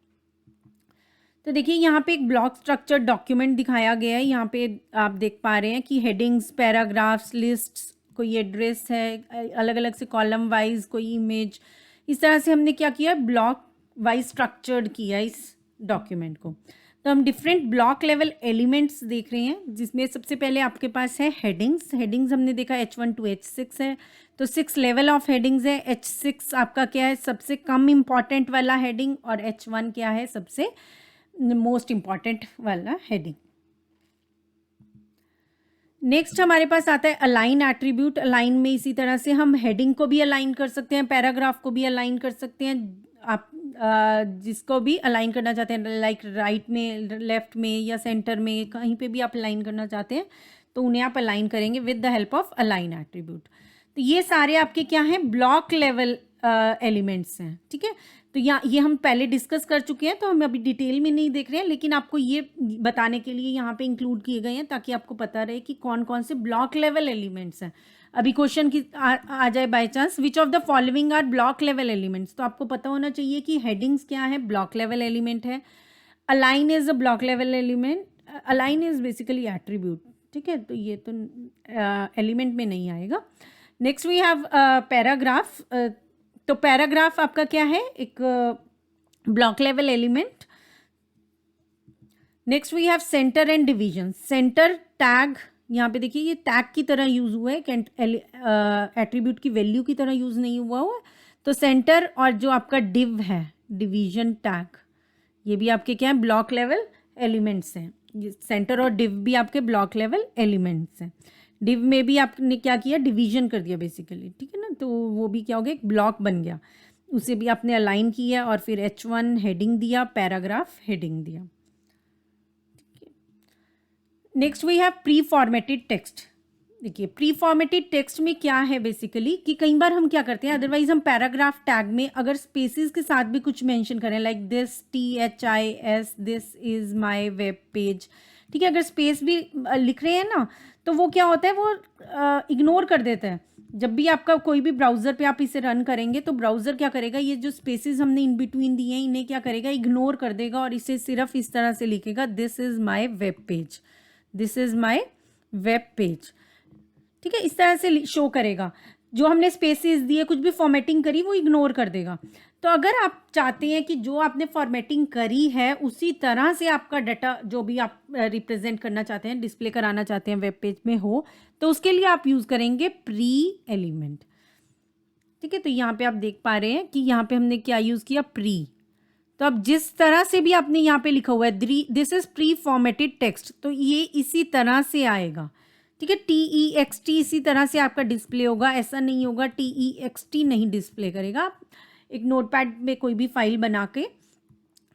तो देखिए यहाँ पे एक ब्लॉक स्ट्रक्चर डॉक्यूमेंट दिखाया गया है। यहाँ पे आप देख पा रहे हैं कि हेडिंग्स, पैराग्राफ्स, लिस्ट्स, कोई एड्रेस है, अलग अलग से कॉलम वाइज कोई इमेज, इस तरह से हमने क्या किया, ब्लॉक वाइज स्ट्रक्चर्ड किया इस डॉक्यूमेंट को। तो हम डिफरेंट ब्लॉक लेवल एलिमेंट्स देख रहे हैं, जिसमें सबसे पहले आपके पास है हेडिंग्स। हेडिंग्स हमने देखा H1 to H6 है, तो 6 लेवल ऑफ हेडिंग्स है। H6 आपका क्या है, सबसे कम इम्पॉर्टेंट वाला हेडिंग, और H1 क्या है, सबसे मोस्ट इम्पॉर्टेंट वाला हेडिंग। नेक्स्ट हमारे पास आता है अलाइन एट्रीब्यूट। अलाइन में इसी तरह से हम हेडिंग को भी अलाइन कर सकते हैं, पैराग्राफ को भी अलाइन कर सकते हैं, आप जिसको भी अलाइन करना चाहते हैं, लाइक राइट में, लेफ्ट में या सेंटर में, कहीं पे भी आप अलाइन करना चाहते हैं तो उन्हें आप अलाइन करेंगे with the help of align attribute. तो ये सारे आपके क्या हैं, ब्लॉक लेवल एलिमेंट्स हैं। ठीक है, तो ये हम पहले डिस्कस कर चुके हैं, तो हम अभी डिटेल में नहीं देख रहे हैं, लेकिन आपको ये बताने के लिए यहाँ पे इंक्लूड किए गए हैं ताकि आपको पता रहे कि कौन कौन से ब्लॉक लेवल एलिमेंट्स हैं। अभी क्वेश्चन की आ जाए by chance, which of the following are block level elements, तो आपको पता होना चाहिए कि हेडिंग्स क्या है, ब्लॉक लेवल एलिमेंट है। Align is a block level element, align is basically attribute. ठीक है, तो ये तो एलिमेंट में नहीं आएगा। Next we have paragraph. तो पैराग्राफ आपका क्या है, एक block level element. Next we have center and division. Center tag, यहाँ पे देखिए ये टैग की तरह यूज़ हुआ है, एट्रीब्यूट की वैल्यू की तरह यूज़ नहीं हुआ है। तो सेंटर और जो आपका डिव है, डिवीजन टैग, ये भी आपके क्या है, ब्लॉक लेवल एलिमेंट्स हैं। सेंटर और डिव भी आपके ब्लॉक लेवल एलिमेंट्स हैं। डिव में भी आपने क्या किया, डिवीजन कर दिया बेसिकली। ठीक है ना, तो वो भी क्या हो गया, एक ब्लॉक बन गया, उसे भी आपने अलाइन किया और फिर H1 हेडिंग दिया, पैराग्राफ हेडिंग दिया। Next we have preformatted text. देखिए प्री फॉर्मेटेड टेक्स्ट में क्या है बेसिकली कि कई बार हम क्या करते हैं, अदरवाइज हम पैराग्राफ टैग में अगर स्पेसिस के साथ भी कुछ मेंशन करें, like this THIS, this is my web page, ठीक है, अगर स्पेस भी लिख रहे हैं ना तो वो क्या होता है, वो इग्नोर कर देता है। जब भी आपका कोई भी ब्राउज़र पे आप इसे रन करेंगे तो ब्राउज़र क्या करेगा, ये जो स्पेसिस हमने इन बिटवीन दिए हैं इन्हें क्या करेगा, इग्नोर कर देगा और इसे सिर्फ इस तरह से लिखेगा, this is my web page, this is my web page, ठीक है, इस तरह से शो करेगा। जो हमने स्पेसेस दिए, कुछ भी फॉर्मेटिंग करी, वो इग्नोर कर देगा। तो अगर आप चाहते हैं कि जो आपने फॉर्मेटिंग करी है उसी तरह से आपका डाटा जो भी आप रिप्रेजेंट करना चाहते हैं, डिस्प्ले कराना चाहते हैं वेब पेज में हो, तो उसके लिए आप यूज़ करेंगे प्री एलिमेंट, ठीक है। तो यहाँ पे आप देख पा रहे हैं कि यहाँ पे हमने क्या यूज़ किया, प्री। तो अब जिस तरह से भी आपने यहाँ पे लिखा हुआ है this is pre formatted text, तो ये इसी तरह से आएगा, ठीक है। TEXT इसी तरह से आपका डिस्प्ले होगा, ऐसा नहीं होगा TEXT नहीं डिस्प्ले करेगा। आप एक नोटपैड में कोई भी फाइल बना के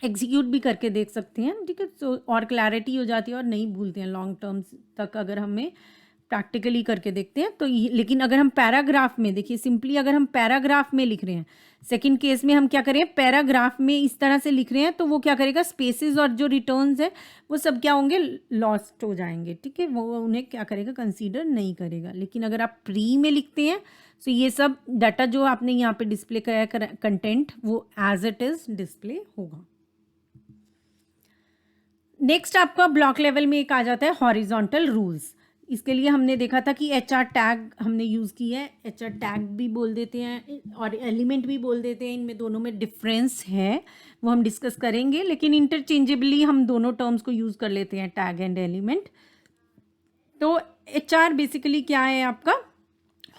एग्जीक्यूट भी करके देख सकते हैं, ठीक है, तो और क्लैरिटी हो जाती है और नहीं भूलते हैं लॉन्ग टर्म्स तक अगर हमें प्रैक्टिकली करके देखते हैं तो। लेकिन अगर हम पैराग्राफ में, देखिए सिंपली अगर हम पैराग्राफ में लिख रहे हैं, सेकंड केस में हम क्या करें, पैराग्राफ में इस तरह से लिख रहे हैं तो वो क्या करेगा, स्पेसेस और जो रिटर्न्स है वो सब क्या होंगे, लॉस्ट हो जाएंगे, ठीक है, वो उन्हें क्या करेगा, कंसीडर नहीं करेगा। लेकिन अगर आप प्री में लिखते हैं तो ये सब डाटा जो आपने यहाँ पे डिस्प्ले कराया कंटेंट, वो एज इट इज डिस्प्ले होगा। नेक्स्ट आपका ब्लॉक लेवल में एक आ जाता है हॉरिजॉन्टल रूल्स। इसके लिए हमने देखा था कि HR टैग हमने यूज़ किया है, HR टैग भी बोल देते हैं और एलिमेंट भी बोल देते हैं, इनमें दोनों में डिफरेंस है, वो हम डिस्कस करेंगे, लेकिन इंटरचेंजेबली हम दोनों टर्म्स को यूज़ कर लेते हैं, टैग एंड एलिमेंट। तो HR बेसिकली क्या है, आपका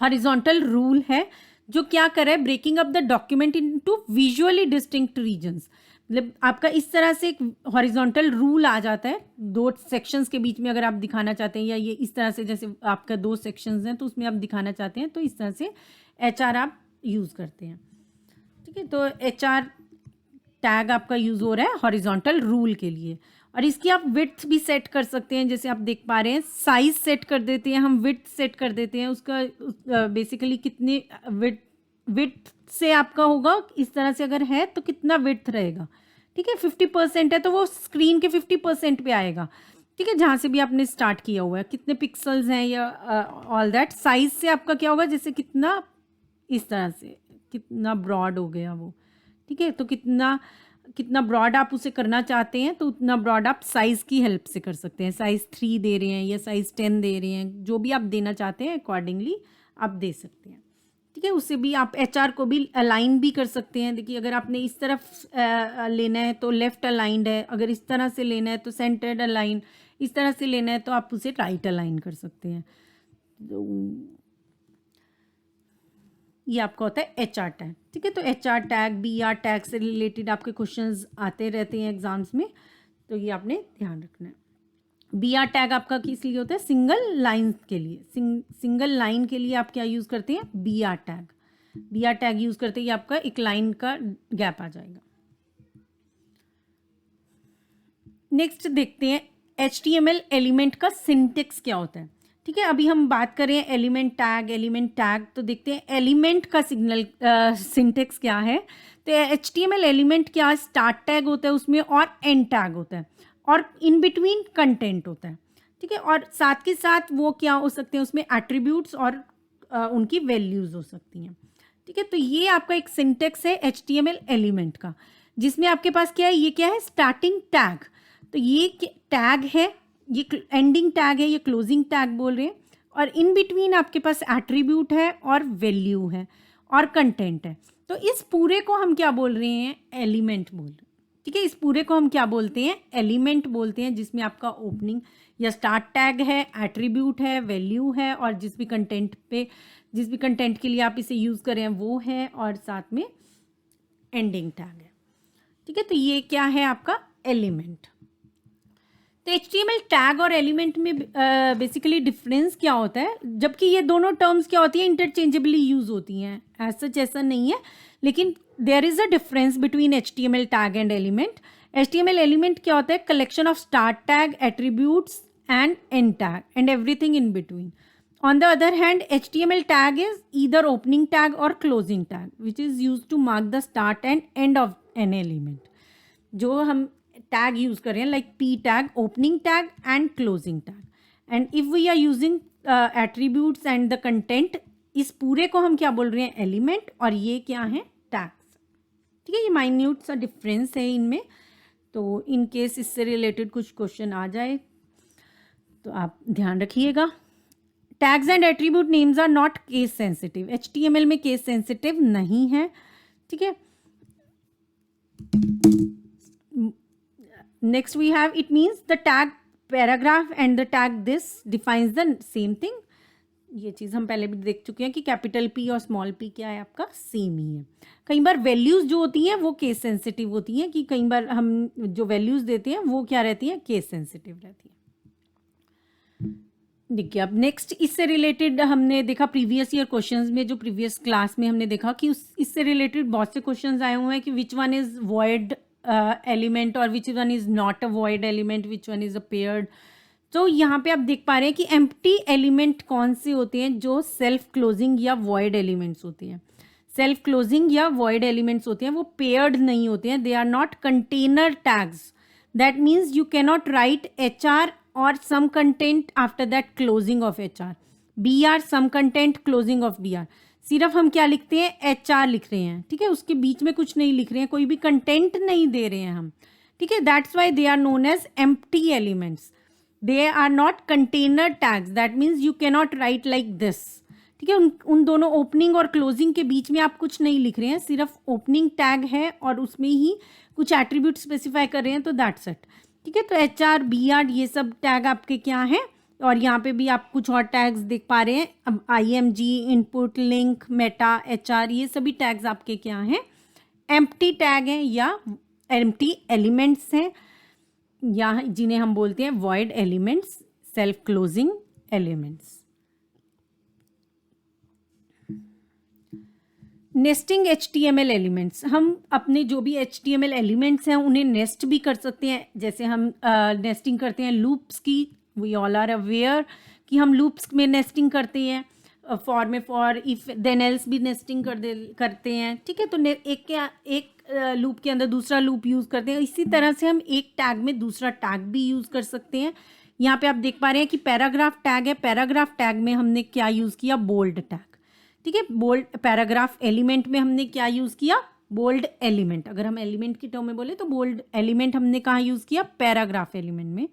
हॉरिजॉन्टल रूल है जो क्या कर रहा है, breaking up the document into visually distinct regions. मतलब आपका इस तरह से एक हॉरिजॉन्टल रूल आ जाता है दो सेक्शंस के बीच में, अगर आप दिखाना चाहते हैं, या ये इस तरह से जैसे आपका दो सेक्शंस हैं तो उसमें आप दिखाना चाहते हैं, तो इस तरह से HR आप यूज़ करते हैं, ठीक है। तो HR टैग आपका यूज़ हो रहा है हॉरिजॉन्टल रूल के लिए, और इसकी आप विड्थ भी सेट कर सकते हैं, जैसे आप देख पा रहे हैं, साइज सेट कर देते हैं हम, विड्थ सेट कर देते हैं, उसका बेसिकली कितने विड्थ से आपका होगा, इस तरह से अगर है तो कितना विड्थ रहेगा, ठीक है। 50% है तो वो स्क्रीन के 50% पे आएगा, ठीक है, जहाँ से भी आपने स्टार्ट किया हुआ है, कितने पिक्सल्स हैं या ऑल दैट। साइज से आपका क्या होगा, जैसे कितना इस तरह से कितना ब्रॉड हो गया वो, ठीक है, तो कितना ब्रॉड आप उसे करना चाहते हैं तो उतना ब्रॉड आप साइज़ की हेल्प से कर सकते हैं। साइज़ 3 दे रहे हैं या साइज़ 10 दे रहे हैं, जो भी आप देना चाहते हैं अकॉर्डिंगली आप दे सकते हैं, ठीक है। उससे भी आप HR को भी अलाइन भी कर सकते हैं। देखिए अगर आपने इस तरफ लेना है तो लेफ़्ट अलाइंड है, अगर इस तरह से लेना है तो सेंटर्ड अलाइन, इस तरह से लेना है तो आप उसे राइट अलाइन कर सकते हैं। ये आपका होता है HR टैग, ठीक है। तो HR टैग, BR टैग से रिलेटेड आपके क्वेश्चंस आते रहते हैं एग्जाम्स में, तो ये आपने ध्यान रखना है। BR टैग आपका किस लिए होता है, सिंगल लाइन के लिए, सिंगल लाइन के लिए आप क्या यूज़ करते हैं, BR tag. BR tag use करते ही आपका एक लाइन का गैप आ जाएगा। नेक्स्ट देखते हैं HTML एलिमेंट का सिंटेक्स क्या होता है, ठीक है। अभी हम बात करें एलिमेंट टैग, तो देखते हैं एलिमेंट का सिंटेक्स क्या है। तो HTML एलिमेंट क्या, स्टार्ट टैग होता है उसमें और एंड टैग होता है और इन बिटवीन कंटेंट होता है, ठीक है। और साथ के साथ वो क्या हो सकते हैं, उसमें एट्रीब्यूट्स और उनकी वैल्यूज़ हो सकती हैं, ठीक है। तो ये आपका एक सिंटेक्स है HTML एलिमेंट का, जिसमें आपके पास क्या है, ये क्या है, स्टार्टिंग टैग, तो ये टैग है, ये एंडिंग टैग है, ये क्लोजिंग टैग बोल रहे हैं, और इन बिटवीन आपके पास एट्रीब्यूट है और वैल्यू है और कंटेंट है। तो इस पूरे को हम क्या बोल रहे हैं, एलिमेंट बोल रहे हैं, ठीक है। इस पूरे को हम क्या बोलते हैं, एलिमेंट बोलते हैं, जिसमें आपका ओपनिंग या स्टार्ट टैग है, एट्रीब्यूट है, वैल्यू है, और जिस भी कंटेंट के लिए आप इसे यूज़ करें वो है, और साथ में एंडिंग टैग है, ठीक है। तो ये क्या है आपका एलिमेंट, तो HTML टैग और एलिमेंट में बेसिकली डिफरेंस क्या होता है, जबकि ये दोनों टर्म्स क्या होती है, इंटरचेंजेबली यूज होती हैं, एज सच ऐसा नहीं है, लेकिन there is a difference between HTML tag and element. HTML element क्या होता है, collection of start tag, attributes and end tag and everything in between. On the other hand, HTML tag is either opening tag or closing tag, which is used to mark the start and end of an element. जो हम tag use कर रहे हैं, like p tag, opening tag and closing tag. And if we are using attributes and the content, इस पूरे को हम क्या बोल रहे हैं, element, और ये क्या है, tags. ठीक है, ये minute सा difference है इनमें. तो इन केस इससे रिलेटेड कुछ क्वेश्चन आ जाए तो आप ध्यान रखिएगा. Tags and attribute names are not case sensitive. HTML में केस सेंसिटिव नहीं है. ठीक है. Next we have, it means the tag paragraph and the tag this defines the same thing. ये चीज़ हम पहले भी देख चुके हैं कि कैपिटल P और स्मॉल p क्या है, आपका सेम ही है. कई बार वैल्यूज़ जो होती हैं वो केस सेंसिटिव होती हैं, कि कई बार हम जो वैल्यूज़ देते हैं वो क्या रहती हैं, केस सेंसिटिव रहती है. देखिए अब नेक्स्ट इससे रिलेटेड हमने देखा प्रीवियस ईयर क्वेश्चंस में, जो प्रीवियस क्लास में हमने देखा कि इससे रिलेटेड बहुत से क्वेश्चंस आए हुए हैं कि which one is void element और which one is not a void element, which one is a paired. तो यहाँ पे आप देख पा रहे हैं कि एम्प्टी एलिमेंट कौन से होते हैं, जो सेल्फ क्लोजिंग या वॉइड एलिमेंट्स होते हैं. सेल्फ क्लोजिंग या वॉइड एलिमेंट्स होते हैं, वो पेयर्ड नहीं होते हैं. They are not container tags. That means you cannot write HR or some content after that closing of HR. BR some content closing of BR. सिर्फ हम क्या लिखते हैं, HR लिख रहे हैं. ठीक है, उसके बीच में कुछ नहीं लिख रहे हैं, कोई भी कंटेंट नहीं दे रहे हैं हम. ठीक है, that's why they are known as empty elements. They are not container tags. That means you cannot write like this. ठीक है, उन दोनों ओपनिंग और क्लोजिंग के बीच में आप कुछ नहीं लिख रहे हैं, सिर्फ ओपनिंग टैग है और उसमें ही कुछ एट्रीब्यूट स्पेसिफाई कर रहे हैं, तो दैट्स इट. ठीक है, तो HR, BR ये सब टैग आपके क्या हैं. और यहाँ पे भी आप कुछ और टैग्स देख पा रहे हैं. अब IMG, input, link, Meta, HR ये सभी टैग्स आपके क्या हैं, एम्प्टी टैग हैं या एम्प्टी एलिमेंट्स हैं, या जिन्हें हम बोलते हैं void elements, self closing elements. Nesting HTML elements, हम अपने जो भी HTML एलिमेंट्स हैं उन्हें नेस्ट भी कर सकते हैं. जैसे हम नेस्टिंग करते हैं लूप्स की, वी ऑल आर अवेयर कि हम लूप्स में नेस्टिंग करते हैं. फॉर में फॉर, इफ देन एल्स भी नेस्टिंग करते हैं. ठीक है, तो एक लूप के अंदर दूसरा लूप यूज़ करते हैं. इसी तरह से हम एक टैग में दूसरा टैग भी यूज़ कर सकते हैं. यहाँ पे आप देख पा रहे हैं कि पैराग्राफ टैग है. पैराग्राफ टैग में हमने क्या यूज़ किया, बोल्ड टैग. ठीक है, बोल्ड. पैराग्राफ एलिमेंट में हमने क्या यूज़ किया, बोल्ड एलिमेंट. अगर हम एलिमेंट की टर्म में बोले तो बोल्ड एलिमेंट हमने कहाँ यूज़ किया, पैराग्राफ एलिमेंट में.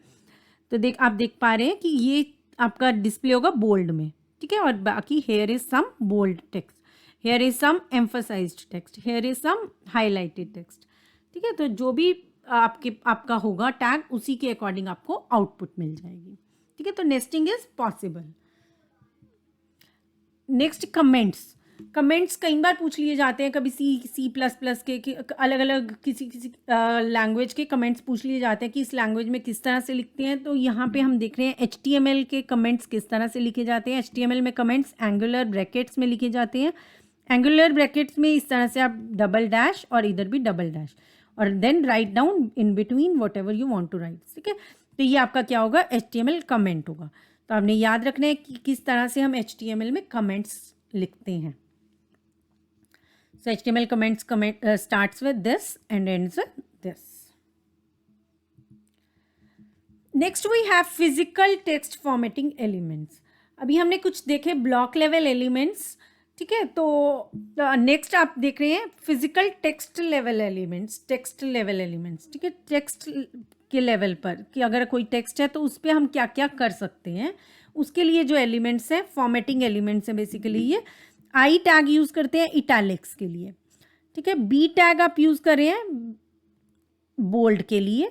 तो आप देख पा रहे हैं कि ये आपका डिस्प्ले होगा बोल्ड में. ठीक है, और बाकी here is some bold text, here is some emphasised text, here is some highlighted text. ठीक है, तो जो भी आपका होगा टैग, उसी के अकॉर्डिंग आपको आउटपुट मिल जाएगी. ठीक है, तो nesting is possible. Next comments. Comments कई बार पूछ लिए जाते हैं, कभी C++ के अलग अलग किसी लैंग्वेज के कमेंट्स पूछ लिए जाते हैं कि इस लैंग्वेज में किस तरह से लिखते हैं. तो यहाँ पे हम देख रहे हैं HTML के कमेंट्स किस तरह से लिखे जाते हैं. HTML में कमेंट्स एंगुलर ब्रैकेट्स में लिखे जाते हैं. एंगुलर ब्रैकेट्स में इस तरह से आप डबल डैश और इधर भी डबल डैश, और then write down in between whatever you want to write. ठीक है, तो ये आपका क्या होगा, HTML कमेंट होगा. तो आपने याद रखना है कि किस तरह से हम HTML में कमेंट्स लिखते हैं. So HTML comments starts with this and ends with this. Next we have physical text formatting elements. अभी हमने कुछ देखे ब्लॉक लेवल एलिमेंट्स. ठीक है, तो नेक्स्ट आप देख रहे हैं physical text level elements. Text level elements, ठीक है, टेक्स्ट के लेवल पर कि अगर कोई टेक्स्ट है तो उस पर हम क्या क्या कर सकते हैं, उसके लिए जो एलिमेंट्स हैं, फॉर्मेटिंग एलिमेंट्स हैं बेसिकली. ये आई टैग यूज़ करते हैं इटैलिक्स के लिए. ठीक है, बी टैग आप यूज़ कर रहे हैं बोल्ड के लिए.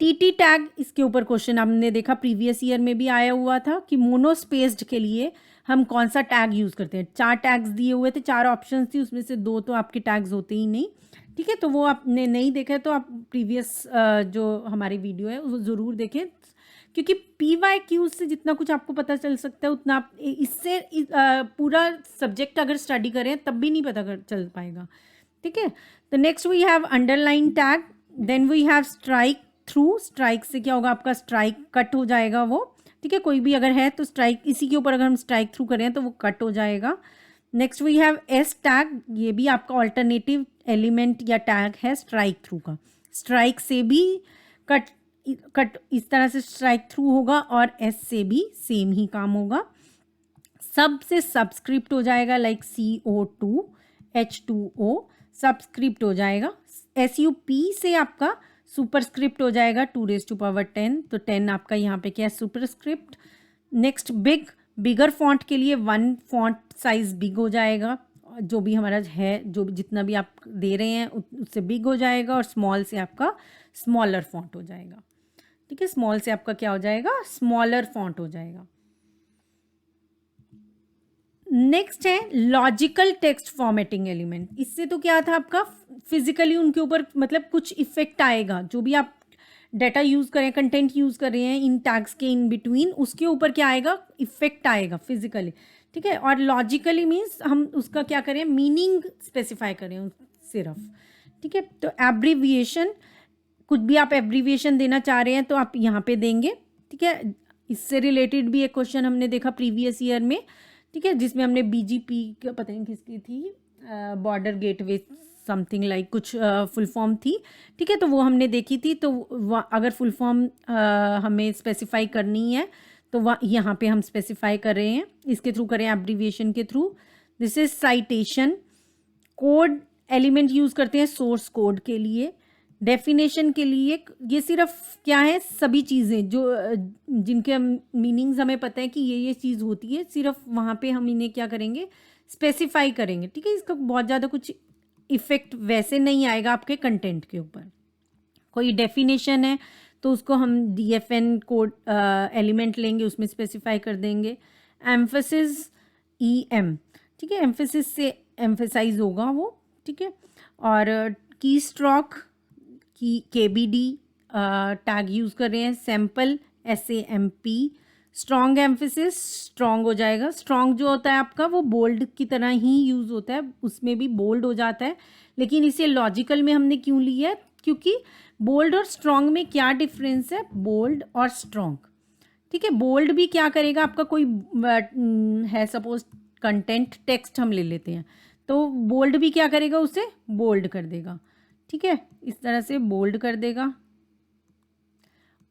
TT टैग, इसके ऊपर क्वेश्चन हमने देखा प्रीवियस ईयर में भी आया हुआ था कि मोनोस्पेस्ड के लिए हम कौन सा टैग यूज़ करते हैं. 4 टैग्स दिए हुए थे, 4 ऑप्शंस थी, उसमें से 2 तो आपके टैग्स होते ही नहीं. ठीक है, तो वो आपने नहीं देखा है तो आप प्रीवियस जो हमारी वीडियो है वो ज़रूर देखें. क्योंकि PYQ से जितना कुछ आपको पता चल सकता है उतना आप इससे पूरा सब्जेक्ट अगर स्टडी करें तब भी नहीं पता चल पाएगा, ठीक है। तो next we have underline tag, then we have strike through. Strike से क्या होगा, आपका स्ट्राइक कट हो जाएगा वो, ठीक है। कोई भी अगर है तो स्ट्राइक, इसी के ऊपर अगर हम स्ट्राइक थ्रू करें तो वो कट हो जाएगा। Next we have S tag, ये भी आपका ऑल्टरनेटिव एलिमेंट या टैग है स्ट्राइक थ्रू का। स्ट्राइक से भी कट इस तरह से स्ट्राइक थ्रू होगा और एस से भी सेम ही काम होगा। सब से सबस्क्रिप्ट हो जाएगा, लाइक CO2 H2O सबस्क्रिप्ट हो जाएगा। SUP से आपका सुपरस्क्रिप्ट हो जाएगा 2⁻10, तो 10 आपका यहाँ पे क्या है, सुपरस्क्रिप्ट। नेक्स्ट बिगर फॉन्ट के लिए 1 फॉन्ट साइज बिग हो जाएगा, जो भी हमारा है, जो भी जितना भी आप दे रहे हैं उससे बिग हो जाएगा। और स्मॉल से आपका स्मॉलर फॉन्ट हो जाएगा, ठीक है। स्मॉल से आपका क्या हो जाएगा, स्मॉलर फॉन्ट हो जाएगा। नेक्स्ट है लॉजिकल टेक्स्ट फॉर्मेटिंग एलिमेंट। इससे तो क्या था, आपका फिजिकली उनके ऊपर मतलब कुछ इफेक्ट आएगा, जो भी आप डाटा यूज़ करें, कंटेंट यूज़ कर रहे हैं इन टैग्स के इन बिटवीन, उसके ऊपर क्या आएगा, इफेक्ट आएगा फिजिकली, ठीक है। और लॉजिकली मीन्स हम उसका क्या करें, मीनिंग स्पेसिफाई करें सिर्फ, ठीक है। तो एब्रीविएशन, कुछ भी आप एब्रीविएशन देना चाह रहे हैं तो आप यहाँ पे देंगे, ठीक है। इससे रिलेटेड भी एक क्वेश्चन हमने देखा प्रीवियस ईयर में, ठीक है, जिसमें हमने BGP का पता नहीं किसकी थी, बॉर्डर गेटवे समथिंग लाइक कुछ फुल फॉर्म थी, ठीक है। तो वो हमने देखी थी। तो अगर फुल फॉर्म हमें स्पेसिफाई करनी है तो वह यहाँ पे हम स्पेसिफाई कर रहे हैं, इसके थ्रू करें, एब्रीविएशन के through. This is citation. Code element use करते हैं सोर्स कोड के लिए। डेफिनेशन के लिए ये सिर्फ क्या है, सभी चीज़ें जो जिनके मीनिंग्स हमें पता है कि ये चीज़ होती है, सिर्फ वहाँ पे हम इन्हें क्या करेंगे, स्पेसिफाई करेंगे, ठीक है। इसका बहुत ज़्यादा कुछ इफ़ेक्ट वैसे नहीं आएगा आपके कंटेंट के ऊपर। कोई डेफिनेशन है तो उसको हम DFN कोड एलिमेंट लेंगे, उसमें स्पेसिफाई कर देंगे। एम्फेसिस EM, ठीक है, एम्फेसिस से एम्फेसाइज होगा वो, ठीक है। और की स्ट्रोक की KBD टैग यूज़ कर रहे हैं। Sample SAMP। Strong emphasis, strong हो जाएगा। स्ट्रॉन्ग जो होता है आपका वो बोल्ड की तरह ही यूज़ होता है, उसमें भी बोल्ड हो जाता है, लेकिन इसे लॉजिकल में हमने क्यों लिया है, क्योंकि बोल्ड और स्ट्रॉन्ग में क्या डिफरेंस है, बोल्ड और स्ट्रॉन्ग, ठीक है। बोल्ड भी क्या करेगा, आपका कोई है सपोज कंटेंट टेक्स्ट हम ले लेते हैं, तो बोल्ड भी क्या करेगा, उसे बोल्ड कर देगा, ठीक है, इस तरह से बोल्ड कर देगा।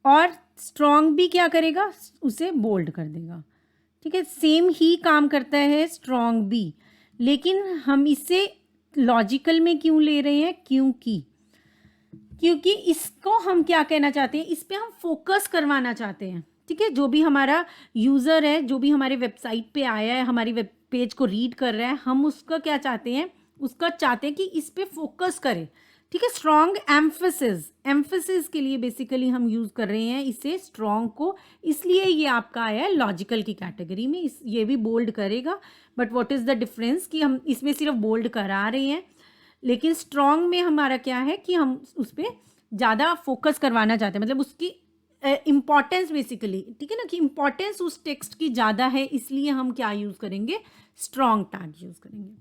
और स्ट्रॉन्ग भी क्या करेगा, उसे बोल्ड कर देगा, ठीक है। सेम ही काम करता है स्ट्रॉन्ग भी, लेकिन हम इसे लॉजिकल में क्यों ले रहे हैं, क्योंकि इसको हम क्या कहना चाहते हैं, इस पे हम फोकस करवाना चाहते हैं, ठीक है। जो भी हमारा यूज़र है, जो भी हमारे वेबसाइट पे आया है, हमारी वेब पेज को रीड कर रहा है, हम उसका क्या चाहते हैं, उसका चाहते हैं कि इस पे फोकस करे, ठीक है। स्ट्रॉन्ग एम्फेसिस के लिए बेसिकली हम यूज़ कर रहे हैं इसे स्ट्रॉन्ग को, इसलिए ये आपका आया है लॉजिकल की कैटेगरी में। ये भी बोल्ड करेगा, but what is the difference कि हम इसमें सिर्फ बोल्ड करा रहे हैं, लेकिन स्ट्रॉन्ग में हमारा क्या है कि हम उस पर ज़्यादा फोकस करवाना चाहते हैं, मतलब उसकी इम्पॉर्टेंस बेसिकली, ठीक है ना, कि इम्पॉर्टेंस उस टेक्स्ट की ज़्यादा है, इसलिए हम क्या यूज़ करेंगे, स्ट्रॉन्ग टैग यूज़ करेंगे,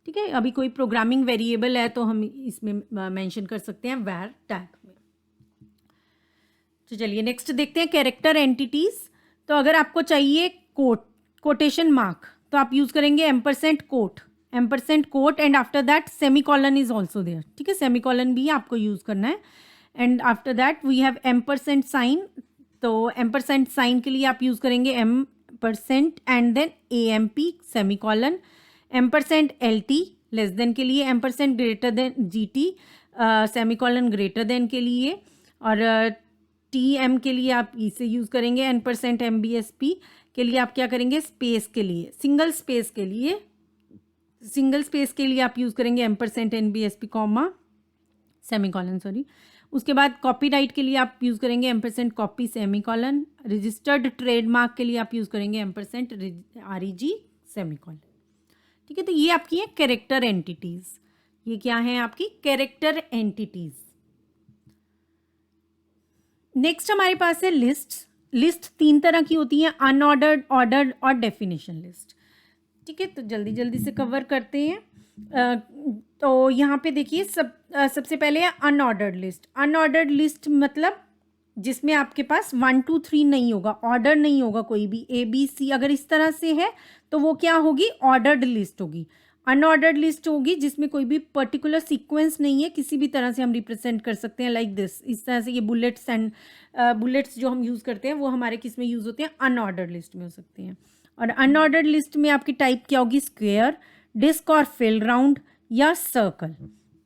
ठीक है। अभी कोई प्रोग्रामिंग वेरिएबल है तो हम इसमें मेंशन कर सकते हैं var टैग में। तो चलिए नेक्स्ट देखते हैं कैरेक्टर एंटिटीज़। तो अगर आपको चाहिए कोटेशन मार्क तो आप यूज़ करेंगे ampersand and after that semicolon is also there, ठीक है, सेमीकॉलन भी आपको यूज़ करना है। And after that we have ampersand sign, तो एम्परसेंट साइन के लिए आप यूज़ करेंगे ampersand and then AMP semicolon. Ampersand LT less than के लिए, ampersand greater than GT semicolon greater than के लिए, और TM के लिए आप इसे यूज़ करेंगे। एम्परसेंट MBSP के लिए आप क्या करेंगे, स्पेस के लिए, सिंगल स्पेस के लिए आप यूज़ करेंगे ampersand NBSP comma semicolon, sorry. उसके बाद कॉपीराइट के लिए आप यूज़ करेंगे ampersand copy semicolon. Registered trademark के लिए आप यूज़ करेंगे एम्परसेंट REG सेमीकॉलन, ठीक है। तो ये आपकी है कैरेक्टर एंटिटीज़, ये क्या है आपकी कैरेक्टर एंटिटीज़। नेक्स्ट हमारे पास है लिस्ट। लिस्ट 3 तरह की होती हैं, अनऑर्डर्ड, ऑर्डर्ड और डेफिनेशन लिस्ट। ठीक है, तो जल्दी जल्दी से कवर करते हैं। तो यहाँ पे देखिए सबसे पहले है अनऑर्डर्ड लिस्ट। अनऑर्डर्ड लिस्ट मतलब जिसमें आपके पास 1 2 3 नहीं होगा, ऑर्डर नहीं होगा, कोई भी ABC अगर इस तरह से है तो वो क्या होगी, ऑर्डर्ड लिस्ट होगी। अनऑर्डर्ड लिस्ट होगी जिसमें कोई भी पर्टिकुलर सीक्वेंस नहीं है, किसी भी तरह से हम रिप्रेजेंट कर सकते हैं, लाइक दिस, इस तरह से। ये बुलेट्स एंड बुलेट्स जो हम यूज़ करते हैं वो हमारे किस में यूज़ होते हैं, अनऑर्डर्ड लिस्ट में हो सकते हैं। और अनऑर्डर्ड लिस्ट में आपकी टाइप क्या होगी, स्क्वेयर, डिस्क और फिल राउंड या सर्कल।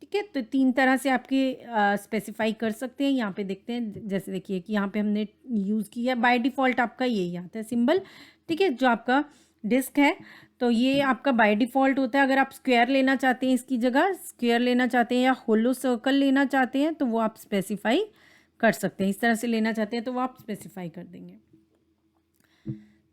ठीक है, तो 3 तरह से आपके स्पेसिफाई कर सकते हैं। यहाँ पे देखते हैं, जैसे देखिए कि यहाँ पे हमने यूज़ किया, बाय डिफ़ॉल्ट आपका यही आता है सिंबल। ठीक है, जो आपका डिस्क है तो ये आपका बाय डिफ़ॉल्ट होता है। अगर आप स्क्वायर लेना चाहते हैं, इसकी जगह स्क्वायर लेना चाहते हैं या होलो सर्कल लेना चाहते हैं तो वो आप स्पेसिफाई कर सकते हैं। इस तरह से लेना चाहते हैं तो वो आप स्पेसिफाई कर देंगे।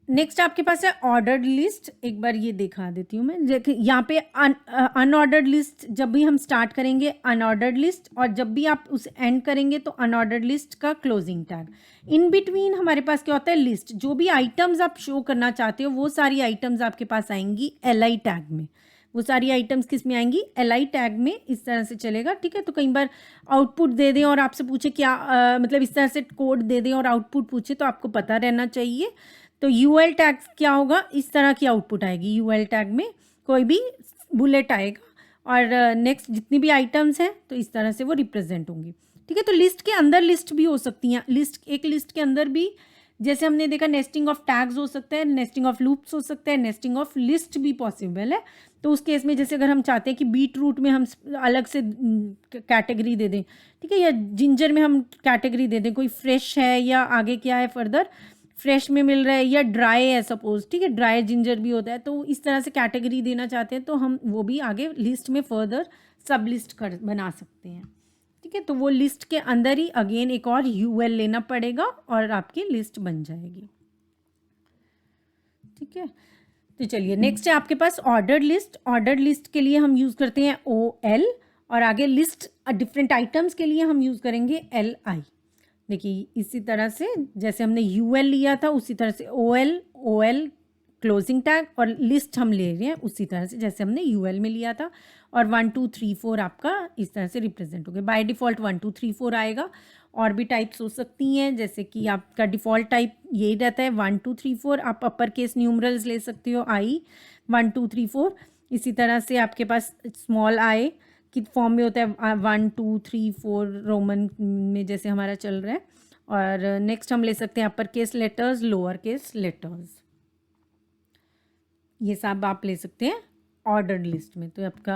नेक्स्ट आपके पास है ऑर्डर्ड लिस्ट। एक बार ये दिखा देती हूँ मैं। देखिए यहाँ पे अनऑर्डर्ड लिस्ट जब भी हम स्टार्ट करेंगे अनऑर्डर्ड लिस्ट, और जब भी आप उसे एंड करेंगे तो अनऑर्डर्ड लिस्ट का क्लोजिंग टैग। इन बिटवीन हमारे पास क्या होता है, लिस्ट। जो भी आइटम्स आप शो करना चाहते हो वो सारी आइटम्स आपके पास आएंगी LI टैग में। वो सारी आइटम्स किस में आएंगी, LI टैग में। इस तरह से चलेगा। ठीक है, तो कई बार आउटपुट दे दें और आपसे पूछे क्या मतलब इस तरह से कोड दे दें और आउटपुट पूछे तो आपको पता रहना चाहिए। तो UL टैग क्या होगा, इस तरह की आउटपुट आएगी। UL टैग में कोई भी बुलेट आएगा और नेक्स्ट जितनी भी आइटम्स हैं तो इस तरह से वो रिप्रेजेंट होंगी। ठीक है, तो लिस्ट के अंदर लिस्ट भी हो सकती हैं। एक लिस्ट के अंदर भी, जैसे हमने देखा, नेस्टिंग ऑफ टैग्स हो सकता है, नेस्टिंग ऑफ लूप्स हो सकता है, नेस्टिंग ऑफ लिस्ट भी पॉसिबल है। तो उस केस में जैसे अगर हम चाहते हैं कि बीट रूट में हम अलग से कैटेगरी दे दें, ठीक है, या जिंजर में हम कैटेगरी दे दें, कोई फ्रेश है या आगे क्या है फर्दर फ्रेश में मिल रहा है या ड्राई है सपोज। ठीक है, ड्राई जिंजर भी होता है, तो इस तरह से कैटेगरी देना चाहते हैं तो हम वो भी आगे लिस्ट में फर्दर सब लिस्ट बना सकते हैं। ठीक है, तो वो लिस्ट के अंदर ही अगेन एक और UL लेना पड़ेगा और आपकी लिस्ट बन जाएगी। ठीक है, तो चलिए नेक्स्ट है आपके पास ऑर्डर्ड लिस्ट। ऑर्डर्ड लिस्ट के लिए हम यूज़ करते हैं OL और आगे लिस्ट डिफरेंट आइटम्स के लिए हम यूज़ करेंगे LI। देखिए इसी तरह से जैसे हमने UL लिया था उसी तरह से OL क्लोजिंग टैग, और लिस्ट हम ले रहे हैं उसी तरह से जैसे हमने UL में लिया था। और 1 2 3 4 आपका इस तरह से रिप्रेजेंट हो गया। बाय डिफ़ॉल्ट 1 2 3 4 आएगा। और भी टाइप्स हो सकती हैं, जैसे कि आपका डिफ़ॉल्ट टाइप यही रहता है 1 2 3 4। आप अपर केस न्यूमरल्स ले सकते हो, I 1 2 3 4। इसी तरह से आपके पास स्मॉल I की फॉर्म में होता है 1 2 3 4 रोमन में जैसे हमारा चल रहा है। और नेक्स्ट हम ले सकते हैं upper case letters, lower case letters, ये सब आप ले सकते हैं ऑर्डर्ड लिस्ट में। तो आपका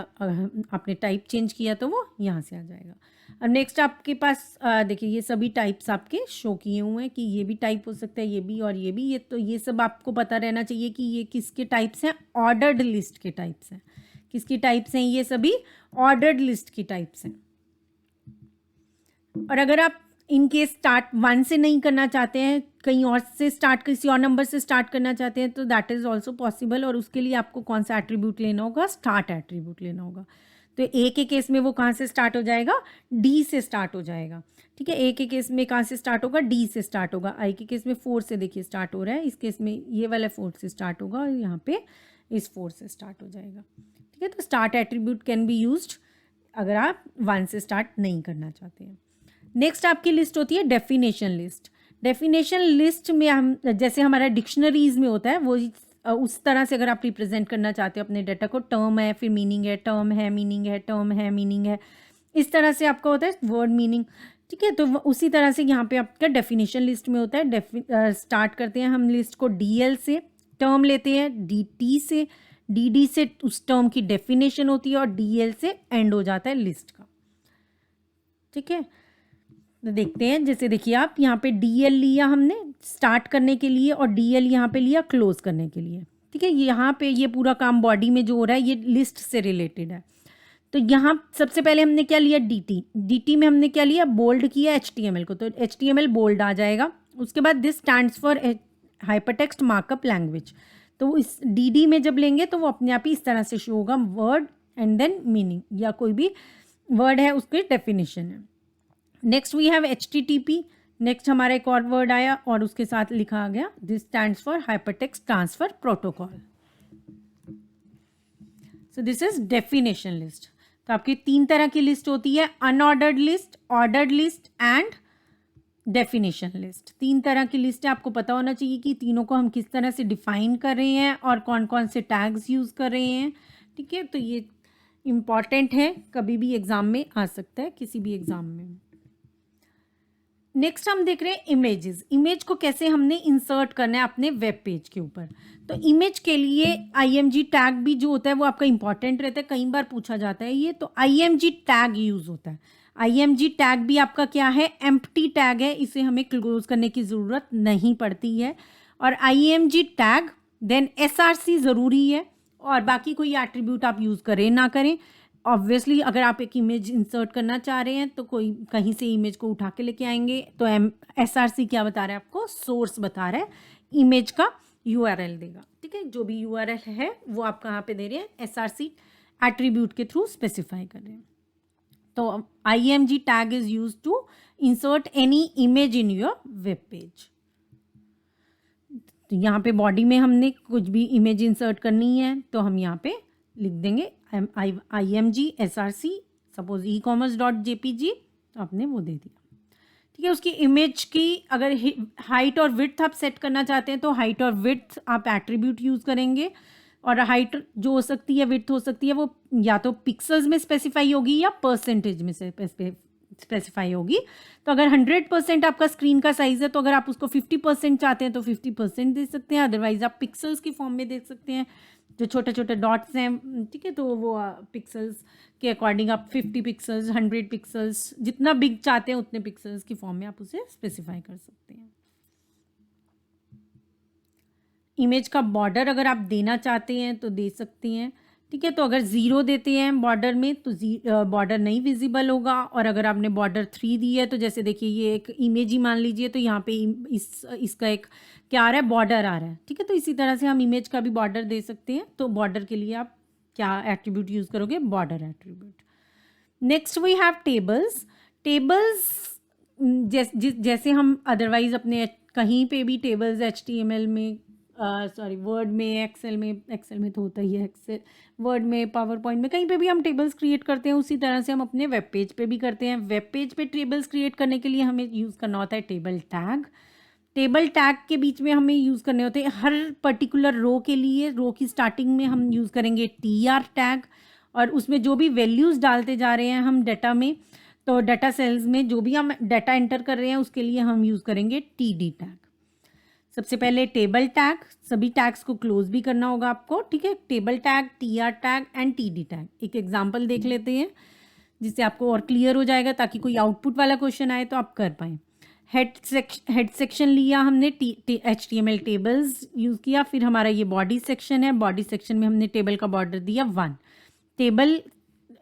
आपने टाइप चेंज किया तो वो यहाँ से आ जाएगा। अब नेक्स्ट आपके पास देखिए ये सभी टाइप्स आपके शो किए हुए हैं कि ये भी टाइप हो सकता है, ये भी और ये भी। ये तो ये सब आपको पता रहना चाहिए कि ये किसके टाइप्स हैं, ऑर्डर्ड लिस्ट के टाइप्स हैं। किसकी टाइप्स हैं, ये सभी ऑर्डर्ड लिस्ट की टाइप्स हैं। और अगर आप इन केस स्टार्ट 1 से नहीं करना चाहते हैं, कहीं और से स्टार्ट, किसी और नंबर से स्टार्ट करना चाहते हैं तो दैट इज़ ऑल्सो पॉसिबल। और उसके लिए आपको कौन सा एट्रीब्यूट लेना होगा, स्टार्ट एट्रीब्यूट लेना होगा। तो A के केस में वो कहाँ से स्टार्ट हो जाएगा, D से स्टार्ट हो जाएगा। ठीक है, A के केस में कहाँ से स्टार्ट होगा, D से स्टार्ट होगा। I के केस में 4 से देखिए स्टार्ट हो रहा है, इस केस में ये वाला 4 से स्टार्ट होगा और यहाँ पे इस 4 से स्टार्ट हो जाएगा। ठीक है, तो start attribute can be used अगर आप 1 से स्टार्ट नहीं करना चाहते हैं। नेक्स्ट आपकी लिस्ट होती है डेफिनेशन लिस्ट। डेफिनेशन लिस्ट में हम जैसे हमारा डिक्शनरीज में होता है वो उस तरह से अगर आप रिप्रेजेंट करना चाहते हो अपने डाटा को, टर्म है फिर मीनिंग है, टर्म है मीनिंग है, टर्म है मीनिंग है, इस तरह से आपका होता है वर्ड मीनिंग। ठीक है, तो उसी तरह से यहाँ पे आपका डेफिनेशन लिस्ट में होता है। स्टार्ट करते हैं हम लिस्ट को DL से, टर्म लेते हैं DT से, DD से उस टर्म की डेफिनेशन होती है और DL से एंड हो जाता है लिस्ट का। ठीक है, तो देखते हैं, जैसे देखिए आप यहाँ पे DL लिया हमने स्टार्ट करने के लिए और DL यहाँ पे लिया क्लोज करने के लिए। ठीक है, यहाँ पे ये पूरा काम बॉडी में जो हो रहा है ये लिस्ट से रिलेटेड है। तो यहाँ सबसे पहले हमने क्या लिया, DT में हमने क्या लिया, बोल्ड किया HTML को, तो HTML बोल्ड आ जाएगा। उसके बाद this stands for hypertext markup language. तो इस DD में जब लेंगे तो वो अपने आप ही इस तरह से शो होगा, वर्ड एंड देन मीनिंग, या कोई भी वर्ड है उसकी डेफिनेशन है। Next we have HTTP, next हमारा एक और वर्ड आया और उसके साथ लिखा आ गया this stands for hypertext transfer protocol. So this is definition list. तो आपकी 3 तरह की लिस्ट होती है, unordered list, ordered list and definition list. 3 तरह की लिस्ट है। आपको पता होना चाहिए कि तीनों को हम किस तरह से डिफाइन कर रहे हैं और कौन कौन से टैग्स यूज़ कर रहे हैं। ठीक है, तो ये इम्पॉर्टेंट है, कभी भी एग्ज़ाम में आ सकता है, किसी भी एग्ज़ाम में। नेक्स्ट हम देख रहे हैं इमेजेस। इमेज को कैसे हमने इंसर्ट करना है अपने वेब पेज के ऊपर। तो इमेज के लिए IMG टैग भी जो होता है वो आपका इंपॉर्टेंट रहता है, कई बार पूछा जाता है ये। तो IMG टैग यूज़ होता है। IMG टैग भी आपका क्या है, एम्प्टी टैग है, इसे हमें क्लोज करने की ज़रूरत नहीं पड़ती है। और IMG टैग देन SRC ज़रूरी है, और बाकी कोई एट्रीब्यूट आप यूज़ करें ना करें। ऑब्वियसली अगर आप एक इमेज इंसर्ट करना चाह रहे हैं तो कोई कहीं से इमेज को उठा के लेके आएंगे, तो SRC क्या बता रहा है आपको, सोर्स बता रहा है, इमेज का URL देगा। ठीक है, जो भी URL है वो आप कहाँ पे दे रहे हैं, SRC एट्रीब्यूट के थ्रू स्पेसिफाई कर रहे हैं। तो IMG tag is use to insert any image in your web page. तो यहाँ पे बॉडी में हमने कुछ भी इमेज इंसर्ट करनी है तो हम यहाँ पे लिख देंगे IMG SRC, सपोज ecommerce.jpg, तो आपने वो दे दिया। ठीक है, उसकी इमेज की अगर हाइट और विड्थ आप सेट करना चाहते हैं तो हाइट और विड्थ आप एट्रीब्यूट यूज़ करेंगे। और हाइट जो हो सकती है, विड्थ हो सकती है, वो या तो पिक्सल्स में स्पेसिफाई होगी या परसेंटेज में स्पेसिफाई होगी। तो अगर 100% आपका स्क्रीन का साइज़ है तो अगर आप उसको 50% चाहते हैं तो 50% दे सकते हैं, अदरवाइज आप पिक्सल्स की फॉर्म में दे सकते हैं। जो छोटे छोटे डॉट्स हैं, ठीक है, तो वो पिक्सल्स के अकॉर्डिंग आप 50 पिक्सल्स, 100 पिक्सल्स, जितना बिग चाहते हैं उतने पिक्सल्स की फॉर्म में आप उसे स्पेसिफाई कर सकते हैं। इमेज का बॉर्डर अगर आप देना चाहते हैं तो दे सकते हैं। ठीक है, तो अगर 0 देते हैं बॉर्डर में तो बॉर्डर नहीं विजिबल होगा। और अगर आपने बॉर्डर 3 दी है, तो जैसे देखिए ये एक इमेज ही मान लीजिए, तो यहाँ पे इसका एक क्या आ रहा है, बॉर्डर आ रहा है। ठीक है, तो इसी तरह से हम इमेज का भी बॉर्डर दे सकते हैं। तो बॉर्डर के लिए आप क्या एट्रीब्यूट यूज़ करोगे, border attribute. Next we have tables. Tables जैसे हम अदरवाइज अपने कहीं पे भी टेबल्स HTML में, वर्ड में, एक्सेल में तो होता ही है, एक्सेल, वर्ड में, पावर पॉइंट में, कहीं पे भी हम टेबल्स क्रिएट करते हैं, उसी तरह से हम अपने वेब पेज पे भी करते हैं। वेब पेज पे टेबल्स क्रिएट करने के लिए हमें यूज़ करना होता है टेबल टैग। टेबल टैग के बीच में हमें यूज़ करने होते हैं हर पर्टिकुलर रो के लिए। रो की स्टार्टिंग में हम यूज़ करेंगे TR टैग, और उसमें जो भी वैल्यूज़ डालते जा रहे हैं हम डाटा में, तो डाटा सेल्स में जो भी हम डाटा एंटर कर रहे हैं उसके लिए हम यूज़ करेंगे TD टैग। सबसे पहले टेबल टैग, सभी टैग्स को क्लोज भी करना होगा आपको। ठीक है, table tag, TR tag and TD tag. एक एग्जांपल देख लेते हैं जिससे आपको और क्लियर हो जाएगा, ताकि कोई आउटपुट वाला क्वेश्चन आए तो आप कर पाएँ। हेड सेक्शन लिया हमने, HTML टेबल्स यूज़ किया। फिर हमारा ये बॉडी सेक्शन है, बॉडी सेक्शन में हमने टेबल का बॉर्डर दिया 1। टेबल,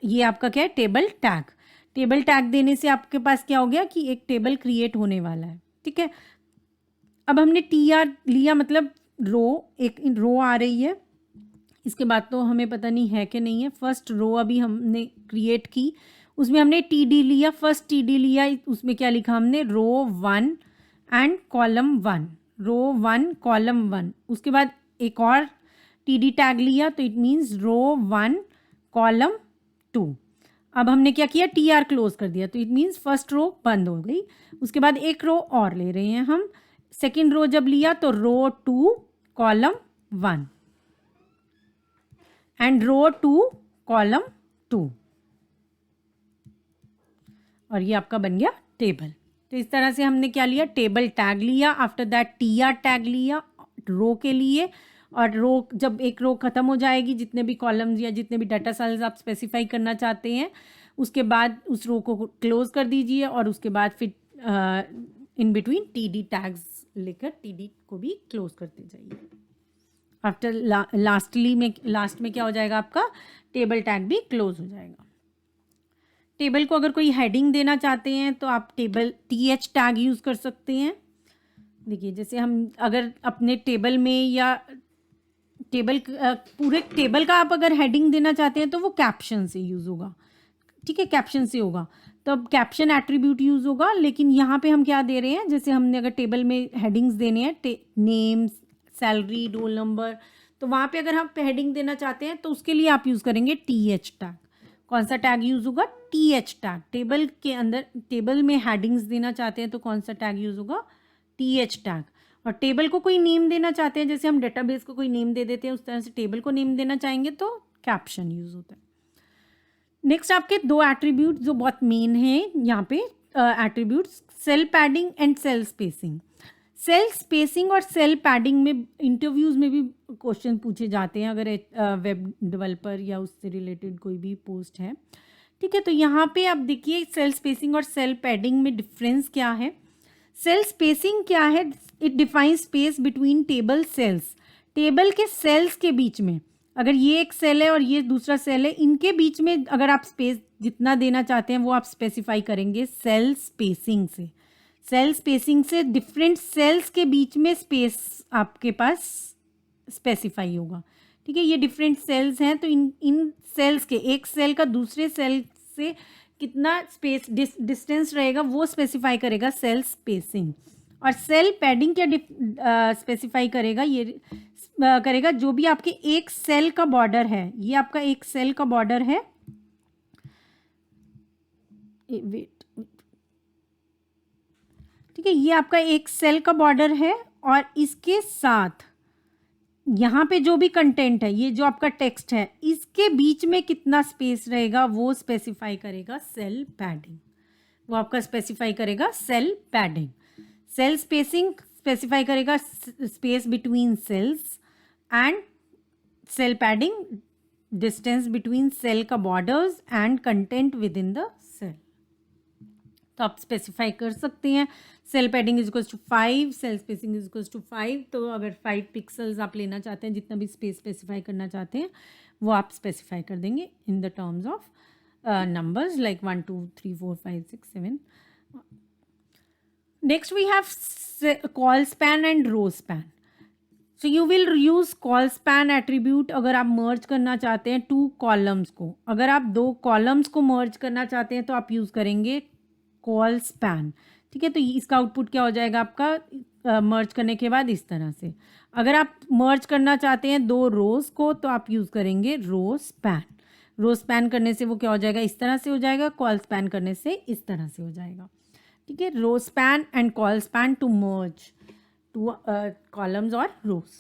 ये आपका क्या है, टेबल टैग। टेबल टैग देने से आपके पास क्या हो गया कि एक टेबल क्रिएट होने वाला है। ठीक है, अब हमने TR लिया, मतलब रो, एक रो आ रही है। इसके बाद तो हमें पता नहीं है कि नहीं है। फर्स्ट रो अभी हमने क्रिएट की, उसमें हमने TD लिया, फर्स्ट TD लिया, उसमें क्या लिखा हमने, रो 1 एंड कॉलम 1, रो 1 कॉलम 1। उसके बाद एक और TD टैग लिया, तो इट मीन्स रो 1 कॉलम 2। अब हमने क्या किया, TR क्लोज कर दिया, तो इट मीन्स फर्स्ट रो बंद हो गई। उसके बाद एक रो और ले रहे हैं हम, सेकेंड रो जब लिया तो रो 2 कॉलम 1 एंड रो 2 कॉलम 2, और ये आपका बन गया टेबल। तो इस तरह से हमने क्या लिया, टेबल टैग लिया, आफ्टर दैट TR टैग लिया रो के लिए, और रो जब एक रो खत्म हो जाएगी, जितने भी कॉलम्स या जितने भी डाटा सेल्स आप स्पेसिफाई करना चाहते हैं, उसके बाद उस रो को क्लोज कर दीजिए, और उसके बाद फिर इन बिटवीन TD टैग्स लेकर TD को भी क्लोज करते जाइए। आफ्टर लास्ट में क्या हो जाएगा, आपका टेबल टैग भी क्लोज हो जाएगा। टेबल को अगर कोई हेडिंग देना चाहते हैं तो आप टेबल TH टैग यूज़ कर सकते हैं। देखिए, जैसे हम अगर अपने टेबल में या पूरे टेबल का आप अगर हेडिंग देना चाहते हैं तो वो कैप्शन से यूज़ होगा। ठीक है, कैप्शन से होगा तो अब कैप्शन एट्रीब्यूट यूज़ होगा। लेकिन यहाँ पे हम क्या दे रहे हैं, जैसे हमने अगर टेबल में हेडिंग्स देने हैं, नेम्स, सैलरी, रोल नंबर, तो वहाँ पे अगर हम हेडिंग देना चाहते हैं तो उसके लिए आप यूज़ करेंगे TH टैग। कौन सा टैग यूज़ होगा? TH tag. टेबल के अंदर, टेबल में हेडिंग्स देना चाहते हैं तो कौन सा टैग यूज़ होगा? TH tag. और टेबल को कोई नेम देना चाहते हैं, जैसे हम डेटाबेस को कोई नेम दे देते हैं, उस तरह से टेबल को नेम देना चाहेंगे तो कैप्शन यूज़ होता है। नेक्स्ट आपके दो एट्रीब्यूट जो बहुत मेन हैं यहाँ पे attributes, cell padding and cell spacing. Cell spacing और सेल पैडिंग में इंटरव्यूज़ में भी क्वेश्चन पूछे जाते हैं, अगर वेब डेवलपर या उससे रिलेटेड कोई भी पोस्ट है। ठीक है, तो यहाँ पे आप देखिए सेल स्पेसिंग और सेल पैडिंग में डिफरेंस क्या है। सेल स्पेसिंग क्या है? It defines space between table cells. Table के सेल्स के बीच में, अगर ये एक सेल है और ये दूसरा सेल है, इनके बीच में अगर आप स्पेस जितना देना चाहते हैं वो आप स्पेसिफाई करेंगे सेल स्पेसिंग से। सेल स्पेसिंग से डिफरेंट सेल्स के बीच में स्पेस आपके पास स्पेसिफाई होगा। ठीक है, ये डिफरेंट सेल्स हैं तो इन सेल्स के, एक सेल का दूसरे सेल से कितना स्पेस डिस्टेंस रहेगा वो स्पेसिफाई करेगा सेल स्पेसिंग। और सेल पैडिंग क्या स्पेसिफाई करेगा? ये करेगा जो भी आपके एक सेल का बॉर्डर है, ये आपका एक सेल का बॉर्डर है, वेट, ठीक है, ये आपका एक सेल का बॉर्डर है और इसके साथ यहाँ पे जो भी कंटेंट है, ये जो आपका टेक्स्ट है, इसके बीच में कितना स्पेस रहेगा वो स्पेसिफाई करेगा सेल पैडिंग। वो आपका स्पेसिफाई करेगा cell padding. Cell spacing specify करेगा space between cells and cell padding distance between cell का borders and content within the cell. तो आप स्पेसिफाई कर सकते हैं cell padding is equals to 5, cell spacing is equals to 5। तो अगर 5 पिक्सल्स आप लेना चाहते हैं, जितना भी स्पेस स्पेसिफाई करना चाहते हैं वो आप स्पेसिफाई कर देंगे in the terms of numbers like 1 2 3 4 5 6 7. Next we have call span and row span. So you will use call span attribute अगर आप merge करना चाहते हैं 2 columns को। अगर आप 2 columns को merge करना चाहते हैं तो आप यूज़ करेंगे call span। ठीक है, तो इसका आउटपुट क्या हो जाएगा आपका merge करने के बाद इस तरह से। अगर आप merge करना चाहते हैं 2 rows को तो आप यूज़ करेंगे row span। रो स्पैन करने से वो क्या हो जाएगा? इस तरह से हो जाएगा। कॉल स्पैन करने से इस तरह से हो जाएगा। ठीक है, row span and col span to merge two columns और रोज।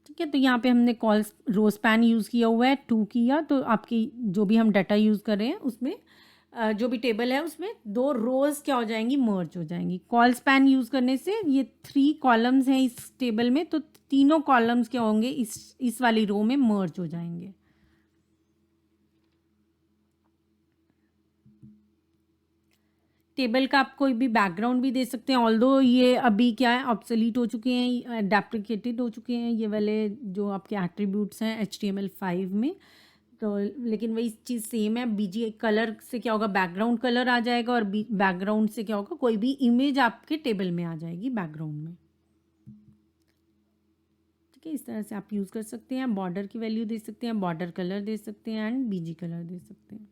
ठीक है, तो यहाँ पे हमने रो स्पैन यूज़ किया हुआ है, 2 किया, तो आपकी जो भी हम डाटा यूज़ कर रहे हैं उसमें जो भी टेबल है उसमें 2 रोज क्या हो जाएंगी? मर्ज हो जाएंगी। कॉल स्पैन यूज़ करने से ये 3 कॉलम्स हैं इस टेबल में, तो तीनों कॉलम्स क्या होंगे? इस वाली रो में मर्ज हो जाएंगे। टेबल का आप कोई भी बैकग्राउंड भी दे सकते हैं, ऑल्दो ये अभी क्या है, ऑब्सोलीट हो चुके हैं, डेप्रिकेटेड हो चुके हैं ये वाले जो आपके एट्रीब्यूट्स हैं HTML5 में। तो लेकिन वही चीज़ सेम है। BG कलर से क्या होगा? बैकग्राउंड कलर आ जाएगा, और बैकग्राउंड से क्या होगा? कोई भी इमेज आपके टेबल में आ जाएगी बैकग्राउंड में। ठीक है, इस तरह से आप यूज़ कर सकते हैं। बॉर्डर की वैल्यू दे सकते हैं, बॉर्डर कलर दे सकते हैं एंड BG कलर दे सकते हैं।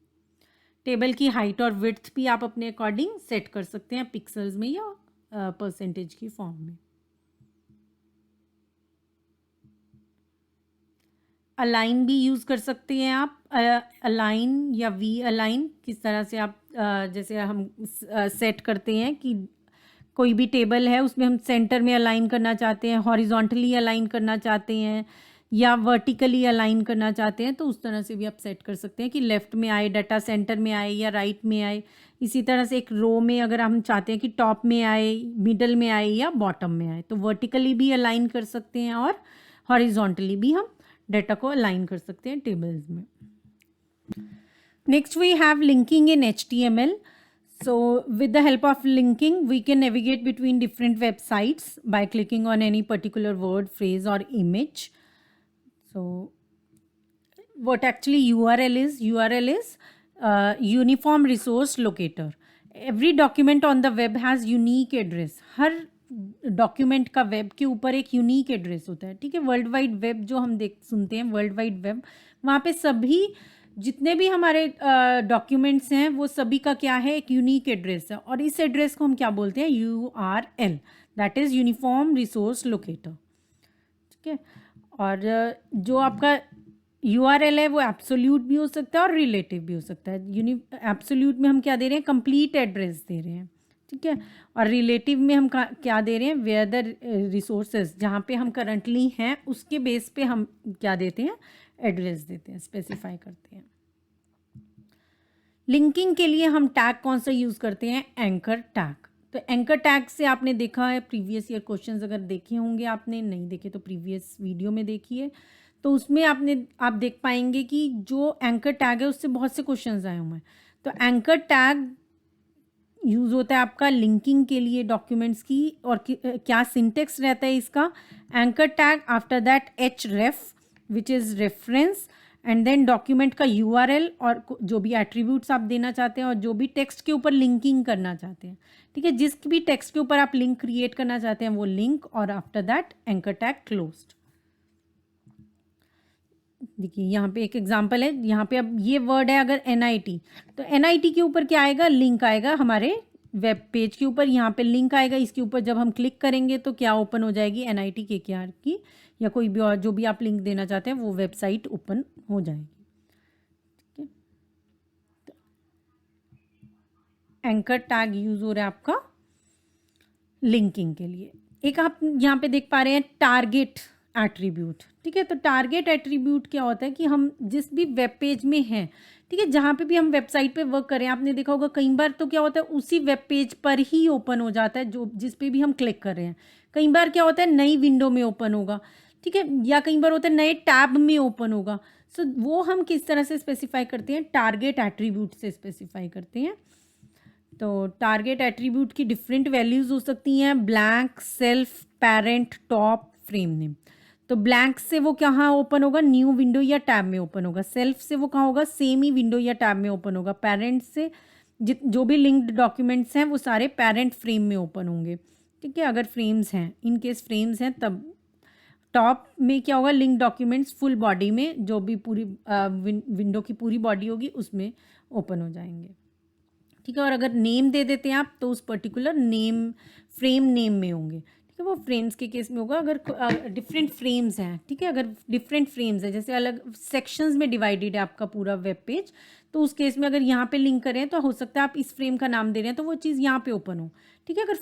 टेबल की हाइट और विड्थ भी आप अपने अकॉर्डिंग सेट कर सकते हैं, पिक्सल्स में या परसेंटेज की फॉर्म में। अलाइन भी यूज़ कर सकते हैं आप, अलाइन या वी अलाइन। किस तरह से आप जैसे हम सेट करते हैं कि कोई भी टेबल है उसमें हम सेंटर में अलाइन करना चाहते हैं, हॉरिजॉन्टली अलाइन करना चाहते हैं या वर्टिकली अलाइन करना चाहते हैं, तो उस तरह से भी आप सेट कर सकते हैं कि लेफ़्ट में आए डाटा, सेंटर में आए या राइट में आए। इसी तरह से एक रो में अगर हम चाहते हैं कि टॉप में आए, मिडल में आए या बॉटम में आए, तो वर्टिकली भी अलाइन कर सकते हैं और हॉरिजॉन्टली भी हम डाटा को अलाइन कर सकते हैं टेबल्स में। Next we have linking in HTML. So with the help of linking, we can navigate between different websites by clicking on any particular word, phrase or image. So what actually URL is? URL is Uniform Resource Locator. Every document on the web has unique address. Her document का वेब के ऊपर एक यूनिक एड्रेस होता है, ठीक है। वर्ल्ड वाइड वेब जो हम सुनते हैं, वर्ल्ड वाइड वेब, वहाँ पे सभी जितने भी हमारे डॉक्यूमेंट्स हैं वो सभी का क्या है, एक यूनिक एड्रेस है, और इस एड्रेस को हम क्या बोलते हैं, URL, that is uniform resource locator, ठीक है। और जो आपका URL है वो एब्सोल्यूट भी हो सकता है और रिलेटिव भी हो सकता है। एब्सोल्यूट में हम क्या दे रहे हैं, कंप्लीट एड्रेस दे रहे हैं, ठीक है। और रिलेटिव में हम क्या दे रहे हैं, वेयर द रिसोर्सेज, जहाँ पे हम करंटली हैं उसके बेस पे हम क्या देते हैं, एड्रेस देते हैं, स्पेसिफाई करते हैं। लिंकिंग के लिए हम टैग कौन सा यूज़ करते हैं, एंकर टैग। तो एंकर टैग से आपने देखा है प्रीवियस ईयर क्वेश्चंस, अगर देखे होंगे, आपने नहीं देखे तो प्रीवियस वीडियो में देखिए, तो उसमें आप देख पाएंगे कि जो एंकर टैग है उससे बहुत से क्वेश्चंस आए हुए हैं। तो एंकर टैग यूज़ होता है आपका लिंकिंग के लिए डॉक्यूमेंट्स की, और क्या सिंटेक्स रहता है इसका, anchor tag after that href which is reference, and then document का URL और जो भी एट्रीब्यूट्स आप देना चाहते हैं और जो भी टेक्स्ट के ऊपर लिंकिंग करना चाहते हैं, ठीक है। जिस भी टेक्स्ट के ऊपर आप लिंक क्रिएट करना चाहते हैं वो लिंक, और after that anchor tag closed. देखिए यहाँ पे एक एग्जांपल है, यहाँ पे अब ये वर्ड है अगर NIT, तो NIT के ऊपर क्या आएगा, लिंक आएगा हमारे वेब पेज के ऊपर, यहाँ पे लिंक आएगा, इसके ऊपर जब हम क्लिक करेंगे तो क्या ओपन हो जाएगी, NIT KKR की या कोई भी और जो भी आप लिंक देना चाहते हैं वो वेबसाइट ओपन हो जाएगी, ठीक है। एंकर टैग यूज हो रहा है आपका लिंकिंग के लिए। एक आप यहाँ पे देख पा रहे हैं टारगेट एट्रीब्यूट, ठीक है। तो टारगेट एट्रीब्यूट क्या होता है कि हम जिस भी वेब पेज में हैं, ठीक है, जहाँ पे भी हम वेबसाइट पे वर्क करें, आपने देखा होगा कई बार तो क्या होता है उसी वेब पेज पर ही ओपन हो जाता है जो जिस पे भी हम क्लिक कर रहे हैं। कई बार क्या होता है नई विंडो में ओपन होगा, ठीक है, या कई बार होता है नए टैब में ओपन होगा। सो वो हम किस तरह से स्पेसिफाई करते हैं, टारगेट एट्रीब्यूट से स्पेसिफाई करते हैं। तो टारगेट एट्रीब्यूट की डिफरेंट वैल्यूज़ हो सकती हैं, blank, self, parent, top, frame name. तो ब्लैंक से वो कहाँ ओपन होगा, न्यू विंडो या टैब में ओपन होगा। सेल्फ से वो कहाँ होगा, सेम ही विंडो या टैब में ओपन होगा। पेरेंट से जो भी लिंक्ड डॉक्यूमेंट्स हैं वो सारे पेरेंट फ्रेम में ओपन होंगे, ठीक है, अगर फ्रेम्स हैं, इन केस फ्रेम्स हैं तब। टॉप में क्या होगा, लिंक डॉक्यूमेंट्स फुल बॉडी में, जो भी पूरी विंडो की पूरी बॉडी होगी उसमें ओपन हो जाएंगे, ठीक है। और अगर नेम दे देते हैं आप तो उस पर्टिकुलर नेम फ्रेम नेम में होंगे, ठीक है, वो फ्रेम्स के केस में होगा। अगर डिफरेंट फ्रेम्स हैं, ठीक है, अगर डिफरेंट फ्रेम्स हैं, जैसे अलग सेक्शंस में डिवाइडेड है आपका पूरा वेब पेज, तो उस केस में अगर यहाँ पे लिंक करें तो हो सकता है आप इस फ्रेम का नाम दे रहे हैं तो वो चीज़ यहाँ पे ओपन हो, ठीक है। अगर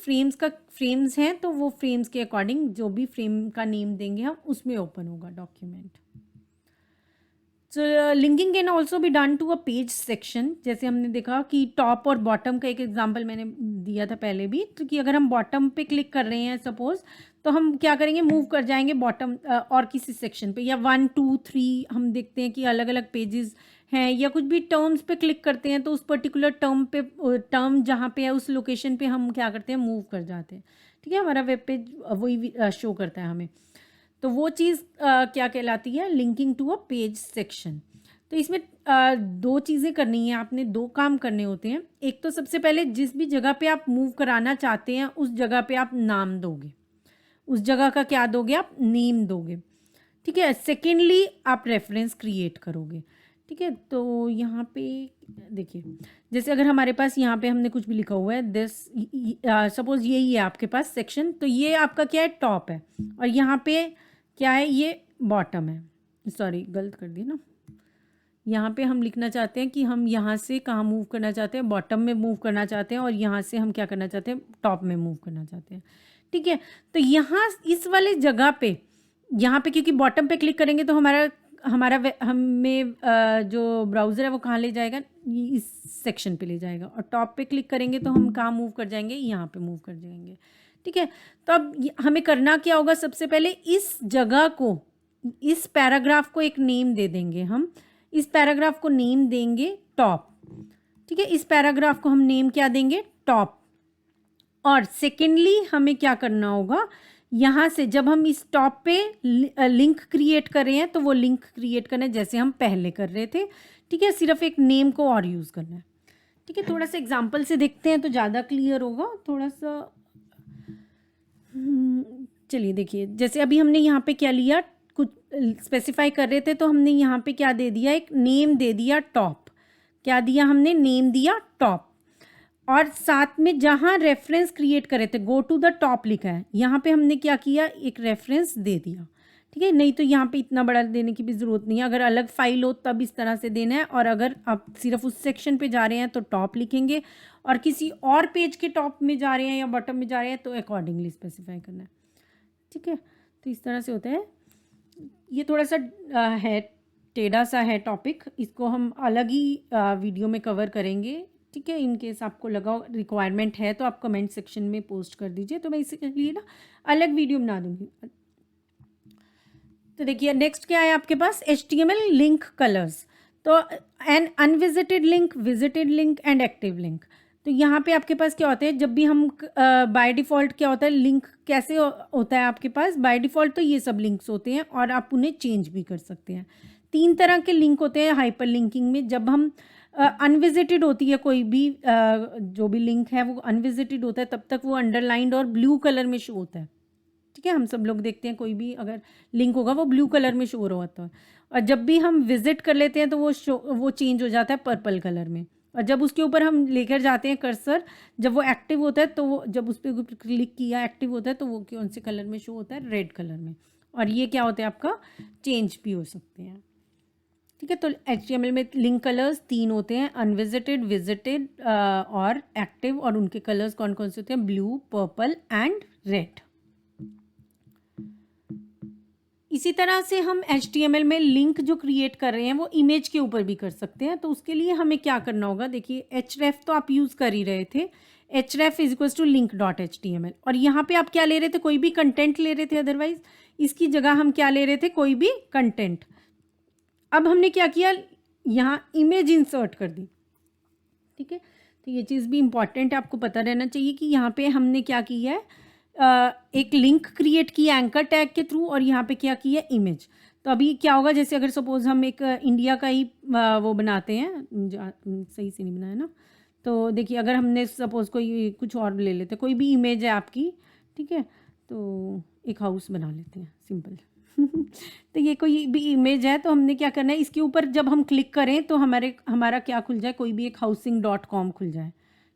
फ्रेम्स हैं तो वो फ्रेम्स के अकॉर्डिंग जो भी फ्रेम का नेम देंगे हम उसमें ओपन होगा document. So linking can also be done to a page section, जैसे हमने देखा कि टॉप और बॉटम का एक एग्जांपल मैंने दिया था पहले भी, तो कि अगर हम बॉटम पे क्लिक कर रहे हैं सपोज, तो हम क्या करेंगे, मूव कर जाएंगे बॉटम और किसी सेक्शन पे, या 1 2 3 हम देखते हैं कि अलग अलग पेजेस हैं, या कुछ भी टर्म्स पे क्लिक करते हैं तो उस पर्टिकुलर टर्म जहाँ पे है उस लोकेशन पे हम क्या करते हैं, मूव कर जाते हैं, ठीक है। हमारा वेब पेज वही शो करता है हमें। तो वो चीज़ क्या कहलाती है, linking to a page section. तो इसमें दो चीज़ें करनी है, आपने दो काम करने होते हैं। एक तो सबसे पहले जिस भी जगह पे आप मूव कराना चाहते हैं उस जगह पे आप नाम दोगे, उस जगह का क्या दोगे, आप नेम दोगे, ठीक है। सेकेंडली आप रेफरेंस क्रिएट करोगे, ठीक है। तो यहाँ पे देखिए, जैसे अगर हमारे पास यहाँ पे हमने कुछ भी लिखा हुआ है, दिस सपोज यही है आपके पास सेक्शन, तो ये आपका क्या है, टॉप है, और यहाँ पे क्या है, ये बॉटम है। सॉरी गलत कर दी ना, यहाँ पे हम लिखना चाहते हैं कि हम यहाँ से कहाँ मूव करना चाहते हैं, बॉटम में मूव करना चाहते हैं, और यहाँ से हम क्या करना चाहते हैं, टॉप में मूव करना चाहते हैं, ठीक है। तो यहाँ इस वाले जगह पे, यहाँ पे क्योंकि बॉटम पे क्लिक करेंगे तो हमें जो ब्राउज़र है वो कहाँ ले जाएगा, इस सेक्शन पे ले जाएगा, और टॉप पे क्लिक करेंगे तो हम कहाँ मूव कर जाएंगे, यहाँ पे मूव कर जाएंगे, ठीक है। तो अब हमें करना क्या होगा, सबसे पहले इस जगह को, इस पैराग्राफ को एक नेम दे देंगे हम, इस पैराग्राफ को नेम देंगे टॉप, ठीक है। इस पैराग्राफ को हम नेम क्या देंगे, टॉप। और सेकेंडली हमें क्या करना होगा, यहाँ से जब हम इस टॉप पे लिंक क्रिएट कर रहे हैं तो वो लिंक क्रिएट करना है जैसे हम पहले कर रहे थे, ठीक है, सिर्फ एक नेम को और यूज़ करना है, ठीक है। थोड़ा सा एग्जांपल से देखते हैं तो ज़्यादा क्लियर होगा, थोड़ा सा चलिए देखिए, जैसे अभी हमने यहाँ पे क्या लिया, कुछ स्पेसिफाई कर रहे थे तो हमने यहाँ पे क्या दे दिया, एक नेम दे दिया टॉप। क्या दिया हमने, नेम दिया टॉप, और साथ में जहाँ रेफरेंस क्रिएट करे थे गो टू द टॉप लिखा है, यहाँ पे हमने क्या किया, एक रेफरेंस दे दिया। ठीक है, नहीं तो यहाँ पे इतना बड़ा देने की भी ज़रूरत नहीं है। अगर अलग फाइल हो तब इस तरह से देना है, और अगर आप सिर्फ उस सेक्शन पे जा रहे हैं तो टॉप लिखेंगे, और किसी और पेज के टॉप में जा रहे हैं या बॉटम में जा रहे हैं तो अकॉर्डिंगली स्पेसिफाई करना है। ठीक है, तो इस तरह से होता है। ये थोड़ा सा है, टेढ़ा सा है टॉपिक, इसको हम अलग ही वीडियो में कवर करेंगे। ठीक है, इन केस आपको लगा रिक्वायरमेंट है तो आप कमेंट सेक्शन में पोस्ट कर दीजिए, तो मैं इसके लिए ना अलग वीडियो बना दूंगी। तो देखिए नेक्स्ट क्या है आपके पास, HTML लिंक कलर्स। तो an unvisited link, visited link and active link. तो यहाँ पे आपके पास क्या होता है, जब भी हम बाय डिफ़ॉल्ट क्या होता है, लिंक कैसे होता है आपके पास, बाय डिफ़ॉल्ट तो ये सब लिंक्स होते हैं और आप उन्हें चेंज भी कर सकते हैं। 3 तरह के लिंक होते हैं हाइपर लिंकिंग में। जब हम अनविजिटेड होती है कोई भी जो भी लिंक है वो अनविजिटेड होता है, तब तक वो अंडरलाइंड और ब्लू कलर में शो होता है। ठीक है, हम सब लोग देखते हैं कोई भी अगर लिंक होगा वो ब्लू कलर में शो होता है, और जब भी हम विजिट कर लेते हैं तो वो चेंज हो जाता है पर्पल कलर में, और जब उसके ऊपर हम लेकर जाते हैं कर्सर, जब वो एक्टिव होता है तो वो, जब उस पर क्लिक किया एक्टिव होता है तो वो कौन से कलर में शो होता है, रेड कलर में। और ये क्या होता है आपका, चेंज भी हो सकते हैं। ठीक है, तो HTML में लिंक कलर्स 3 होते हैं, अनविजिटेड, विजिटेड और एक्टिव, और उनके कलर्स कौन कौन से होते हैं, ब्लू, पर्पल एंड रेड। इसी तरह से हम HTML में लिंक जो क्रिएट कर रहे हैं वो इमेज के ऊपर भी कर सकते हैं। तो उसके लिए हमें क्या करना होगा, देखिए href तो आप यूज़ कर ही रहे थे, href is equals to link.html, और यहाँ पे आप क्या ले रहे थे, कोई भी कंटेंट ले रहे थे, अदरवाइज इसकी जगह हम क्या ले रहे थे, कोई भी कंटेंट। अब हमने क्या किया, यहाँ इमेज इंसर्ट कर दी। ठीक है, तो ये चीज़ भी इम्पॉर्टेंट है, आपको पता रहना चाहिए कि यहाँ पे हमने क्या किया है, एक लिंक क्रिएट किया एंकर टैग के थ्रू, और यहाँ पे क्या किया, इमेज। तो अभी क्या होगा, जैसे अगर सपोज हम एक इंडिया का ही वो बनाते हैं, सही से नहीं बनाया ना, तो देखिए अगर हमने सपोज कोई कुछ और ले लेते, कोई भी इमेज है आपकी, ठीक है, तो एक हाउस बना लेते हैं सिंपल। तो ये कोई भी इमेज है, तो हमने क्या करना है, इसके ऊपर जब हम क्लिक करें तो हमारा क्या खुल जाए, कोई भी एक housing.com खुल जाए।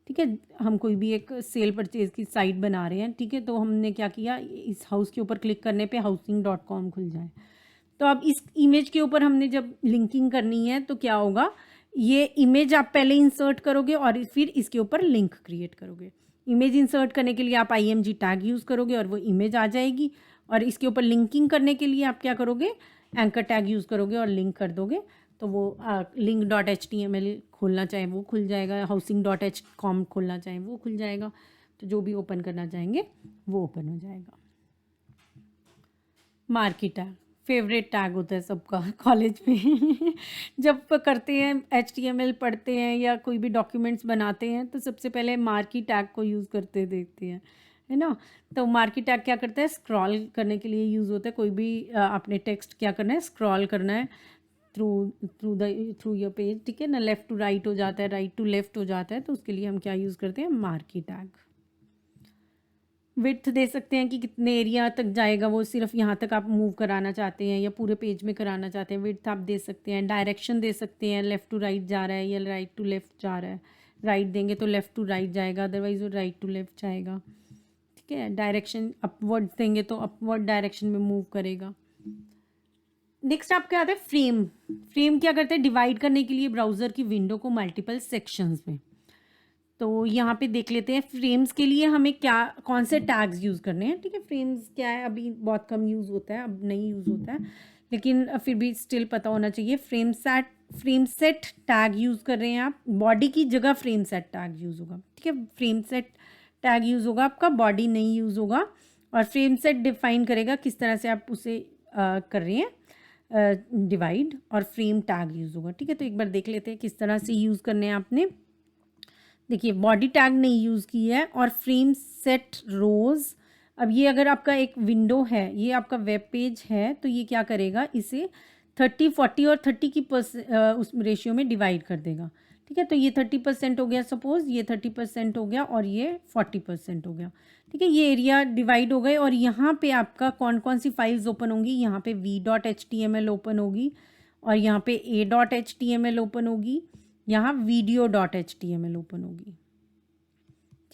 ठीक है, हम कोई भी एक सेल परचेज़ की साइट बना रहे हैं, ठीक है, तो हमने क्या किया, इस हाउस के ऊपर क्लिक करने पे housing.com खुल जाए। तो अब इस इमेज के ऊपर हमने जब लिंकिंग करनी है तो क्या होगा, ये इमेज आप पहले इंसर्ट करोगे और फिर इसके ऊपर लिंक क्रिएट करोगे। इमेज इंसर्ट करने के लिए आप img टैग यूज़ करोगे और वो इमेज आ जाएगी, और इसके ऊपर लिंकिंग करने के लिए आप क्या करोगे, एंकर टैग यूज़ करोगे और लिंक कर दोगे, तो वो link.html खोलना चाहे वो खुल जाएगा, housing.com खोलना चाहे वो खुल जाएगा, तो जो भी ओपन करना चाहेंगे वो ओपन हो जाएगा। मार्की टैग फेवरेट टैग होता है सबका कॉलेज में। जब करते हैं HTML पढ़ते हैं या कोई भी डॉक्यूमेंट्स बनाते हैं तो सबसे पहले मार्की टैग को यूज़ करते देखते हैं, है ना। तो मार्की टैग क्या करता है, स्क्रॉल करने के लिए यूज़ होता है। कोई भी आपने टेक्स्ट क्या करना है, स्क्रॉल करना है थ्रू योर पेज, ठीक है ना, लेफ़्ट टू राइट हो जाता है, राइट टू लेफ़्ट हो जाता है, तो उसके लिए हम क्या यूज़ करते हैं, मार्की टैग। विड्थ दे सकते हैं कि कितने एरिया तक जाएगा, वो सिर्फ यहाँ तक आप मूव कराना चाहते हैं या पूरे पेज में कराना चाहते हैं, विड्थ आप दे सकते हैं। डायरेक्शन दे सकते हैं, लेफ़्ट टू राइट जा रहा है या राइट टू लेफ़्ट जा रहा है। राइट देंगे तो लेफ़्ट टू राइट जाएगा, अदरवाइज वो राइट टू लेफ़्ट जाएगा, ठीक है। डायरेक्शन अपवर्ड देंगे तो अपवर्ड डायरेक्शन में मूव करेगा। नेक्स्ट आप क्या आता है, फ्रेम। फ्रेम क्या करते हैं, डिवाइड करने के लिए ब्राउज़र की विंडो को मल्टीपल सेक्शंस में। तो यहाँ पे देख लेते हैं फ्रेम्स के लिए हमें क्या कौन से टैग्स यूज़ करने हैं, ठीक है। फ्रेम्स क्या है, अभी बहुत कम यूज़ होता है, अब नहीं यूज़ होता है, लेकिन फिर भी स्टिल पता होना चाहिए। फ्रेम सेट टैग यूज़ कर रहे हैं आप, बॉडी की जगह फ्रेम सेट टैग यूज़ होगा, ठीक है। फ्रेम सेट टैग यूज़ होगा आपका, बॉडी नहीं यूज़ होगा। और फ्रेम सेट डिफाइन करेगा किस तरह से आप उसे कर रहे हैं डिवाइड, और फ्रेम टैग यूज़ होगा, ठीक है। तो एक बार देख लेते हैं किस तरह से यूज़ करने हैं आपने। देखिए बॉडी टैग नहीं यूज़ की है, और फ्रेम सेट रोज़। अब ये अगर आपका एक विंडो है, ये आपका वेब पेज है, तो ये क्या करेगा, इसे 30, 40 और 30 की उस रेशियो में डिवाइड कर देगा, ठीक है। तो ये 30% हो गया, सपोज़ ये 30% हो गया और ये 40% हो गया, ठीक है, ये एरिया डिवाइड हो गए और यहाँ पे आपका कौन कौन सी फाइल्स ओपन होंगी, यहाँ पे v.html ओपन होगी और यहाँ पे a.html ओपन होगी, यहाँ video.html ओपन होगी।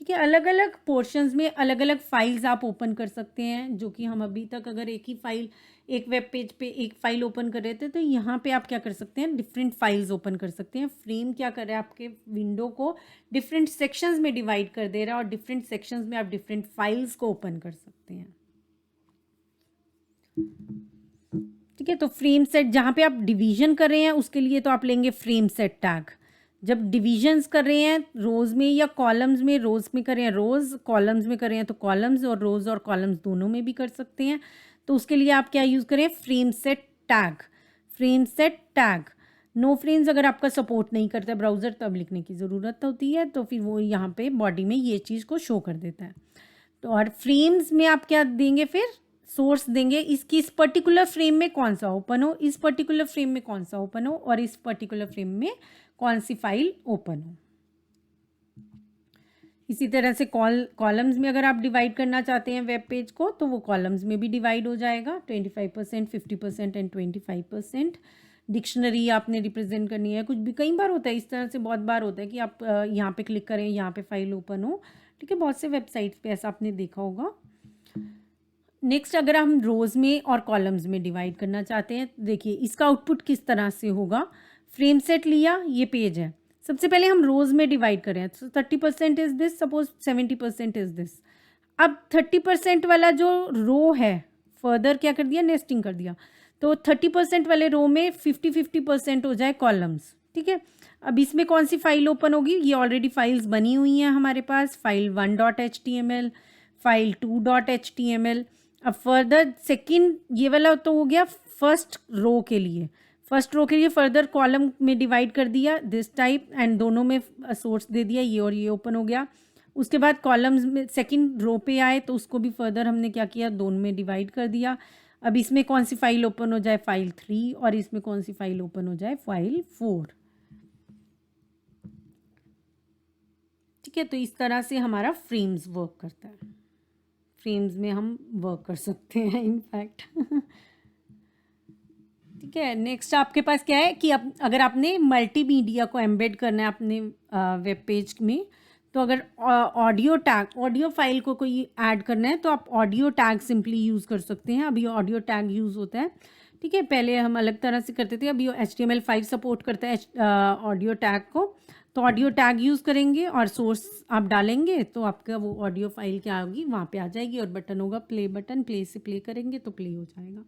ठीक है, अलग अलग पोर्शंस में अलग अलग फाइल्स आप ओपन कर सकते हैं, जो कि हम अभी तक अगर एक ही फाइल एक वेब पेज पे एक फाइल ओपन कर रहे थे, तो यहाँ पे आप क्या कर सकते हैं, डिफरेंट फाइल्स ओपन कर सकते हैं। फ्रेम क्या कर रहा है, आपके विंडो को डिफरेंट सेक्शंस में डिवाइड कर दे रहा है और डिफरेंट सेक्शंस में आप डिफरेंट फाइल्स को ओपन कर सकते हैं। ठीक है, तो फ्रेम सेट जहाँ पे आप डिवीजन कर रहे हैं उसके लिए तो आप लेंगे फ्रेम सेट टैग। जब डिविजन्स कर रहे हैं रोज़ में या कॉलम्स में, रोज़ में कर रहे हैं रोज़, कॉलम्स में कर रहे हैं तो कॉलम्स, और रोज़ और कॉलम्स दोनों में भी कर सकते हैं। तो उसके लिए आप क्या यूज़ करें, frameset tag. Frameset tag no frames अगर आपका सपोर्ट नहीं करता ब्राउज़र तब लिखने की ज़रूरत होती है, तो फिर वो यहाँ पे बॉडी में ये चीज़ को शो कर देता है। तो और फ्रेम्स में आप क्या देंगे, फिर सोर्स देंगे, इसकी इस पर्टिकुलर फ्रेम में कौन सा ओपन हो, इस पर्टिकुलर फ्रेम में कौन सा ओपन हो और इस पर्टिकुलर फ्रेम में कौन सी फाइल ओपन हो। इसी तरह से कॉलम्स में अगर आप डिवाइड करना चाहते हैं वेब पेज को, तो वो कॉलम्स में भी डिवाइड हो जाएगा, 25%, 50% एंड 25%। डिक्शनरी आपने रिप्रेजेंट करनी है, कुछ भी कई बार होता है इस तरह से, बहुत बार होता है कि आप यहाँ पे क्लिक करें, यहाँ पे फाइल ओपन हो। ठीक है, बहुत से वेबसाइट्स पे ऐसा आपने देखा होगा। नेक्स्ट, अगर हम रोज़ में और कॉलम्स में डिवाइड करना चाहते हैं, देखिए इसका आउटपुट किस तरह से होगा। फ्रेम सेट लिया, ये पेज है, सबसे पहले हम रोज़ में डिवाइड करें, तो 30% is this, suppose 70% is this. अब 30% वाला जो रो है, फर्दर क्या कर दिया, नेस्टिंग कर दिया, तो 30% वाले रो में 50-50% हो जाए कॉलम्स। ठीक है, अब इसमें कौन सी फाइल ओपन होगी, ये ऑलरेडी फाइल्स बनी हुई हैं हमारे पास, फाइल 1.html, फाइल 2.html। अब फर्दर सेकंड, ये वाला तो हो गया फर्स्ट रो के लिए, फर्स्ट रो के लिए फर्दर कॉलम में डिवाइड कर दिया दिस टाइप एंड दोनों में सोर्स दे दिया, ये और ये ओपन हो गया। उसके बाद कॉलम्स में सेकंड रो पे आए तो उसको भी फर्दर हमने क्या किया, दोनों में डिवाइड कर दिया। अब इसमें कौन सी फाइल ओपन हो जाए, फाइल 3, और इसमें कौन सी फाइल ओपन हो जाए, फाइल 4। ठीक है, तो इस तरह से हमारा फ्रेम्स वर्क करता है। फ्रेम्स में हम वर्क कर सकते हैं इनफैक्ट। ठीक है, नेक्स्ट आपके पास क्या है कि अगर आपने मल्टीमीडिया को एम्बेड करना है अपने वेब पेज में, तो अगर ऑडियो टैग, ऑडियो फाइल को कोई ऐड करना है तो आप ऑडियो टैग सिंपली यूज़ कर सकते हैं। अभी ऑडियो टैग यूज़ होता है। ठीक है, पहले हम अलग तरह से करते थे, अभी HTML5 सपोर्ट करता है ऑडियो टैग को, तो ऑडियो टैग यूज़ करेंगे और सोर्स आप डालेंगे तो आपका वो ऑडियो फाइल क्या होगी, वहाँ पे आ जाएगी और बटन होगा प्ले बटन, प्ले से प्ले करेंगे तो प्ले हो जाएगा।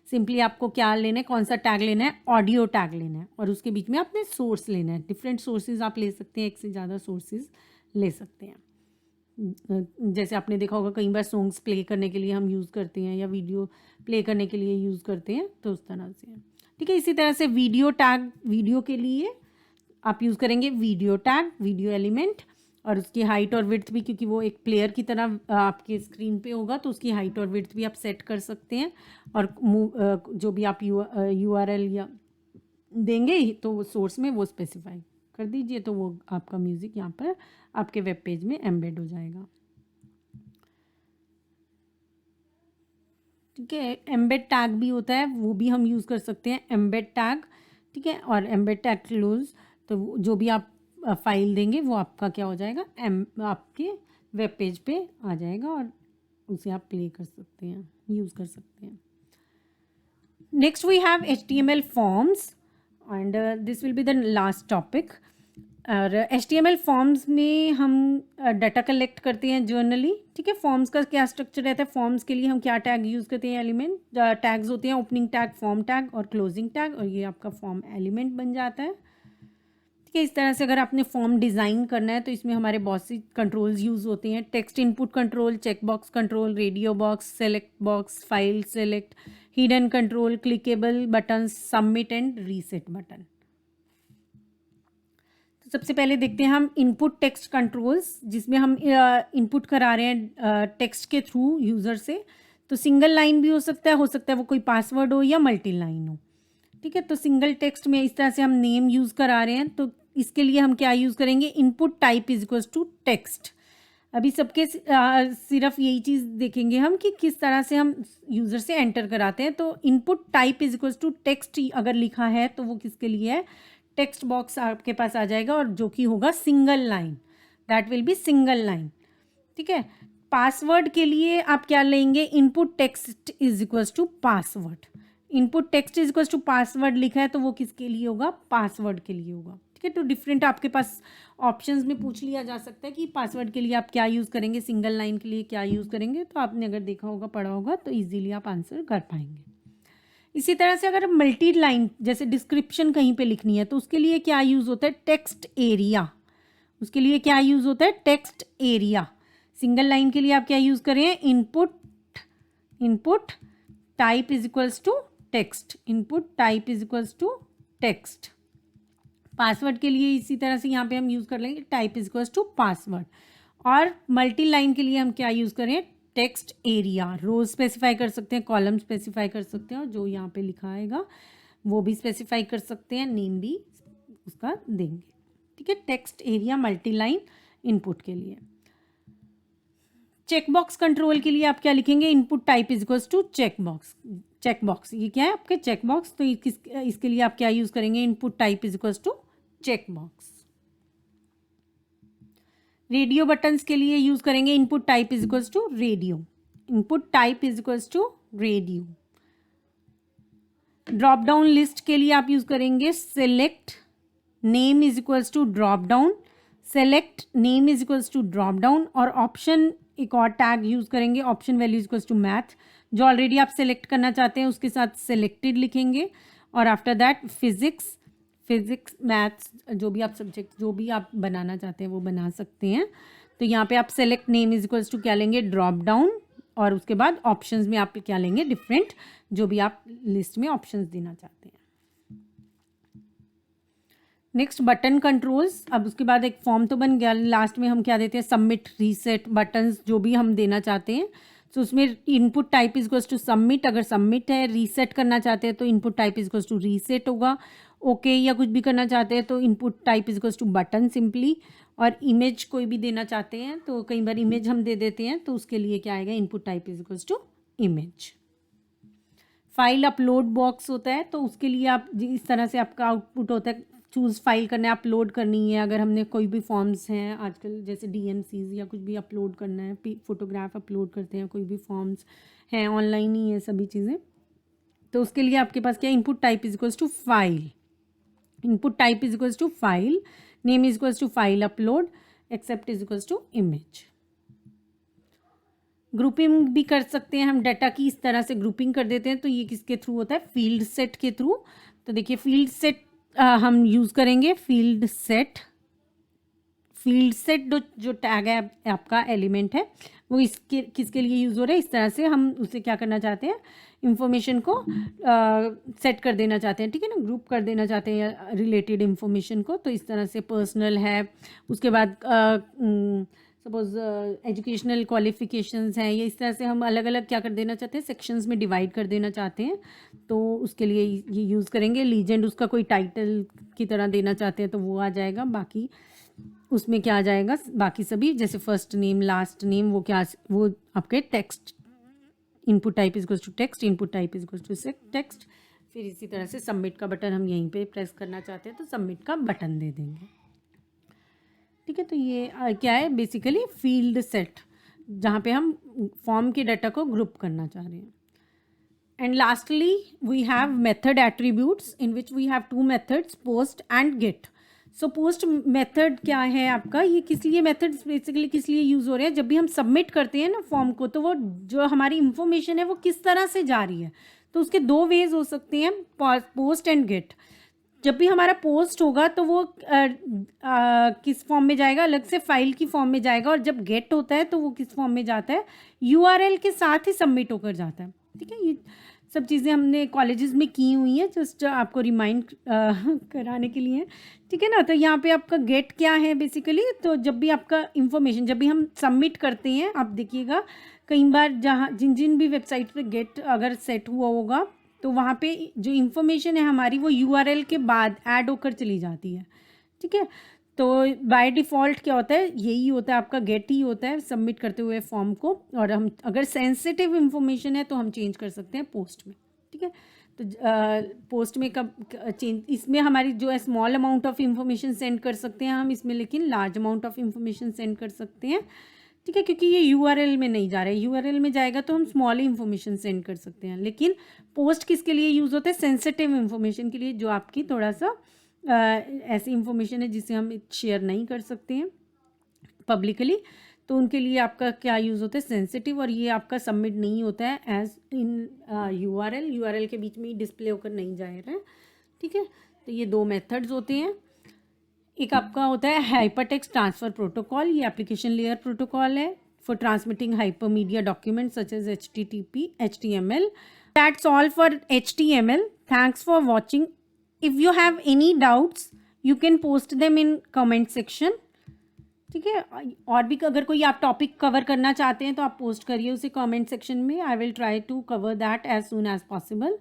सिंपली आपको क्या लेना है, कौन सा टैग लेना है, ऑडियो टैग लेना है, और उसके बीच में आपने सोर्स लेना है। डिफरेंट सोर्सेज आप ले सकते हैं, एक से ज़्यादा सोर्सेज ले सकते हैं। जैसे आपने देखा होगा कई बार सॉन्ग्स प्ले करने के लिए हम यूज़ करते हैं या वीडियो प्ले करने के लिए यूज़ करते हैं, तो उस तरह से। ठीक है, इसी तरह से वीडियो टैग, वीडियो के लिए आप यूज़ करेंगे वीडियो टैग, वीडियो एलिमेंट, और उसकी हाइट और विड्थ भी, क्योंकि वो एक प्लेयर की तरह आपके स्क्रीन पे होगा, तो उसकी हाइट और विड्थ भी आप सेट कर सकते हैं। और जो भी आप URL या देंगे तो वो सोर्स में वो स्पेसिफाई कर दीजिए, तो वो आपका म्यूज़िक यहाँ पर आपके वेब पेज में एम्बेड हो जाएगा। ठीक है, एम्बेड टैग भी होता है, वो भी हम यूज़ कर सकते हैं, एम्बेड टैग। ठीक है, और एम्बेड टैग क्लोज, तो जो भी आप फाइल देंगे वो आपका क्या हो जाएगा, आपके वेब पेज पे आ जाएगा और उसे आप प्ले कर सकते हैं, यूज़ कर सकते हैं। Next we have HTML forms and this will be the last topic. और HTML फॉर्म्स में हम डाटा कलेक्ट करते हैं जर्नली। ठीक है, फॉर्म्स का क्या स्ट्रक्चर रहता है, फॉर्म्स के लिए हम क्या टैग यूज़ करते हैं, एलिमेंट टैग्स होते हैं, ओपनिंग टैग, फॉर्म टैग और क्लोजिंग टैग, और ये आपका फॉर्म एलिमेंट बन जाता है। ठीक है, इस तरह से अगर आपने फॉर्म डिज़ाइन करना है तो इसमें हमारे बहुत सी कंट्रोल्स यूज़ होते हैं, text input control, check box control, radio box, select box, file select, hidden control, clickable button, submit and reset button. तो सबसे पहले देखते हैं हम इनपुट टेक्स्ट कंट्रोल्स, जिसमें हम इनपुट करा रहे हैं टेक्स्ट के थ्रू यूज़र से। तो सिंगल लाइन भी हो सकता है वो कोई पासवर्ड हो या मल्टी लाइन हो। ठीक है, तो सिंगल टेक्स्ट में इस तरह से हम नेम यूज़ करा रहे हैं, तो इसके लिए हम क्या यूज़ करेंगे, input type is equals to text. अभी सबके सिर्फ यही चीज़ देखेंगे हम कि किस तरह से हम यूज़र से एंटर कराते हैं। तो input type is equals to text अगर लिखा है तो वो किसके लिए है, टेक्स्ट बॉक्स आपके पास आ जाएगा और जो कि होगा single line, that will be single line. ठीक है, पासवर्ड के लिए आप क्या लेंगे, input text is equals to password. Input text is equals to password लिखा है तो वो किसके लिए होगा, पासवर्ड के लिए होगा। ठीक है, तो डिफरेंट आपके पास ऑप्शंस में पूछ लिया जा सकता है कि पासवर्ड के लिए आप क्या यूज़ करेंगे, सिंगल लाइन के लिए क्या यूज़ करेंगे। तो आपने अगर देखा होगा, पढ़ा होगा, तो इजीली आप आंसर कर पाएंगे। इसी तरह से अगर मल्टी लाइन जैसे डिस्क्रिप्शन कहीं पे लिखनी है तो उसके लिए क्या यूज़ होता है, टेक्स्ट एरिया। उसके लिए क्या यूज़ होता है, टेक्स्ट एरिया। सिंगल लाइन के लिए आप क्या यूज़ करें, input type is equals to text, input type is equals to text. Password के लिए इसी तरह से यहाँ पे हम यूज़ कर लेंगे type is equals to password. और मल्टी लाइन के लिए हम क्या यूज़ करें, टेक्स्ट एरिया। रोज स्पेसिफाई कर सकते हैं, कॉलम स्पेसिफाई कर सकते हैं, और जो यहाँ पे लिखा आएगा वो भी स्पेसिफाई कर सकते हैं, नेम भी उसका देंगे। ठीक है, text area multi line input के लिए। चेकबॉक्स कंट्रोल के लिए आप क्या लिखेंगे, input type is equals to checkbox. Checkbox ये क्या है, आपके चेकबॉक्स, तो इसके लिए आप क्या यूज़ करेंगे, input type is equals to checkbox. Radio buttons के लिए यूज़ करेंगे input type is equals to radio, input type is equals to radio. Drop down list के लिए आप यूज़ करेंगे select name is equals to drop down, select name is equals to drop down. और ऑप्शन एक और टैग यूज़ करेंगे, option value is equals to math. जो ऑलरेडी आप सेलेक्ट करना चाहते हैं उसके साथ सेलेक्टेड लिखेंगे। और आफ्टर दैट फिजिक्स मैथ्स, जो भी आप सब्जेक्ट जो भी आप बनाना चाहते हैं वो बना सकते हैं। तो यहाँ पे आप select name is equals to क्या लेंगे, ड्रॉप डाउन। और उसके बाद ऑप्शंस में आप क्या लेंगे, डिफरेंट जो भी आप लिस्ट में ऑप्शंस देना चाहते हैं। Next button controls. अब उसके बाद एक फॉर्म तो बन गया, लास्ट में हम क्या देते हैं, सबमिट, रीसेट, बटन्स जो भी हम देना चाहते हैं। तो उसमें input type is equals to submit, अगर सबमिट है। रीसेट करना चाहते हैं तो input type is equals to reset होगा। ओके या कुछ भी करना चाहते हैं तो input type is equals to button simply. और इमेज कोई भी देना चाहते हैं तो कई बार इमेज हम दे देते हैं, तो उसके लिए क्या आएगा, input type is equals to image. File upload box होता है, तो उसके लिए आप इस तरह से आपका आउटपुट होता है, चूज़ फाइल करना है, अपलोड करनी है। अगर हमने कोई भी फॉर्म्स हैं आजकल जैसे DMCs या कुछ भी अपलोड करना है, फोटोग्राफ अपलोड करते हैं, कोई भी फॉर्म्स हैं, ऑनलाइन ही है सभी चीज़ें, तो उसके लिए आपके पास क्या, input type is equals to file, input type is equals to file, name is equals to file upload, accept is equals to image. Grouping भी कर सकते हैं हम, डाटा की इस तरह से ग्रुपिंग कर देते हैं, तो ये किसके थ्रू होता है, फील्ड सेट के थ्रू। तो देखिए फील्ड सेट हम यूज़ करेंगे, फील्ड सेट जो टैग है आपका एलिमेंट है वो इसके किसके लिए यूज़ हो रहा है, इस तरह से हम उसे क्या करना चाहते हैं, इंफॉर्मेशन को सेट कर देना चाहते हैं। ठीक है ना, ग्रुप कर देना चाहते हैं रिलेटेड इंफॉर्मेशन को। तो इस तरह से पर्सनल है, उसके बाद सपोज एजुकेशनल क्वालिफिकेशंस हैं, ये इस तरह से हम अलग अलग क्या कर देना चाहते हैं, सेक्शंस में डिवाइड कर देना चाहते हैं, तो उसके लिए ये यूज़ करेंगे। लीजेंड उसका कोई टाइटल की तरह देना चाहते हैं तो वो आ जाएगा, बाकी उसमें क्या आ जाएगा, बाकी सभी जैसे फर्स्ट नेम, लास्ट नेम, वो आपके text, input type is equals to text, input type is equals to text. फिर इसी तरह से सबमिट का बटन हम यहीं पे प्रेस करना चाहते हैं तो सबमिट का बटन दे देंगे। ठीक है, तो ये क्या है, बेसिकली फील्ड सेट, जहाँ पे हम फॉर्म के डाटा को ग्रुप करना चाह रहे हैं। And lastly we have method attributes in which we have two methods, post and get. So post method क्या है आपका, ये किस लिए मेथड्स बेसिकली किस लिए यूज़ हो रहे हैं, जब भी हम सबमिट करते हैं ना फॉर्म को, तो वो जो हमारी इंफॉर्मेशन है वो किस तरह से जा रही है, तो उसके दो वेज हो सकते हैं, पोस्ट एंड गेट। जब भी हमारा पोस्ट होगा तो वो किस फॉर्म में जाएगा, अलग से फाइल की फॉर्म में जाएगा, और जब गेट होता है तो वो किस फॉर्म में जाता है, URL के साथ ही सबमिट होकर जाता है। ठीक है, ये सब चीज़ें हमने कॉलेजेस में की हुई हैं, जस्ट आपको रिमाइंड कराने के लिए। ठीक है ना, तो यहाँ पे आपका गेट क्या है बेसिकली, तो जब भी आपका इंफॉर्मेशन जब भी हम सबमिट करते हैं, आप देखिएगा कई बार जहाँ जिन भी वेबसाइट पे गेट अगर सेट हुआ होगा तो वहाँ पे जो इंफॉर्मेशन है हमारी वो URL के बाद ऐड होकर चली जाती है। ठीक है, तो बाय डिफ़ॉल्ट क्या होता है, यही होता है, आपका गेट ही होता है सबमिट करते हुए फॉर्म को। और हम अगर सेंसिटिव इन्फॉर्मेशन है तो हम चेंज कर सकते हैं पोस्ट में, ठीक है। तो पोस्ट में कब चेंज, इसमें हमारी जो है small amount of information send कर सकते हैं हम इसमें, लेकिन large amount of information send कर सकते हैं, ठीक है, क्योंकि ये यूआरएल में नहीं जा रहा है। यूआरएल में जाएगा तो हम स्मॉल इन्फॉर्मेशन सेंड कर सकते हैं, लेकिन पोस्ट किसके लिए यूज़ होता है, सेंसिटिव इन्फॉर्मेशन के लिए, जो आपकी थोड़ा सा ऐसी इन्फॉर्मेशन है जिसे हम शेयर नहीं कर सकते हैं पब्लिकली, तो उनके लिए आपका क्या यूज़ होता है, सेंसिटिव। और ये आपका सबमिट नहीं होता है एज इन यूआरएल के बीच में ही डिस्प्ले होकर नहीं जा रहा है, ठीक है। तो ये दो मेथड्स होते हैं। एक आपका होता है हाइपरटेक्स्ट ट्रांसफ़र प्रोटोकॉल, ये एप्लीकेशन लेयर प्रोटोकॉल है for transmitting hypermedia document such as HTML. That's all for HTML. Thanks for watching. If you have any doubts, you can post them in comment section. ठीक है, और भी अगर कोई आप टॉपिक कवर करना चाहते हैं तो आप पोस्ट करिए उसे कमेंट सेक्शन में। I will try to cover that as soon as possible.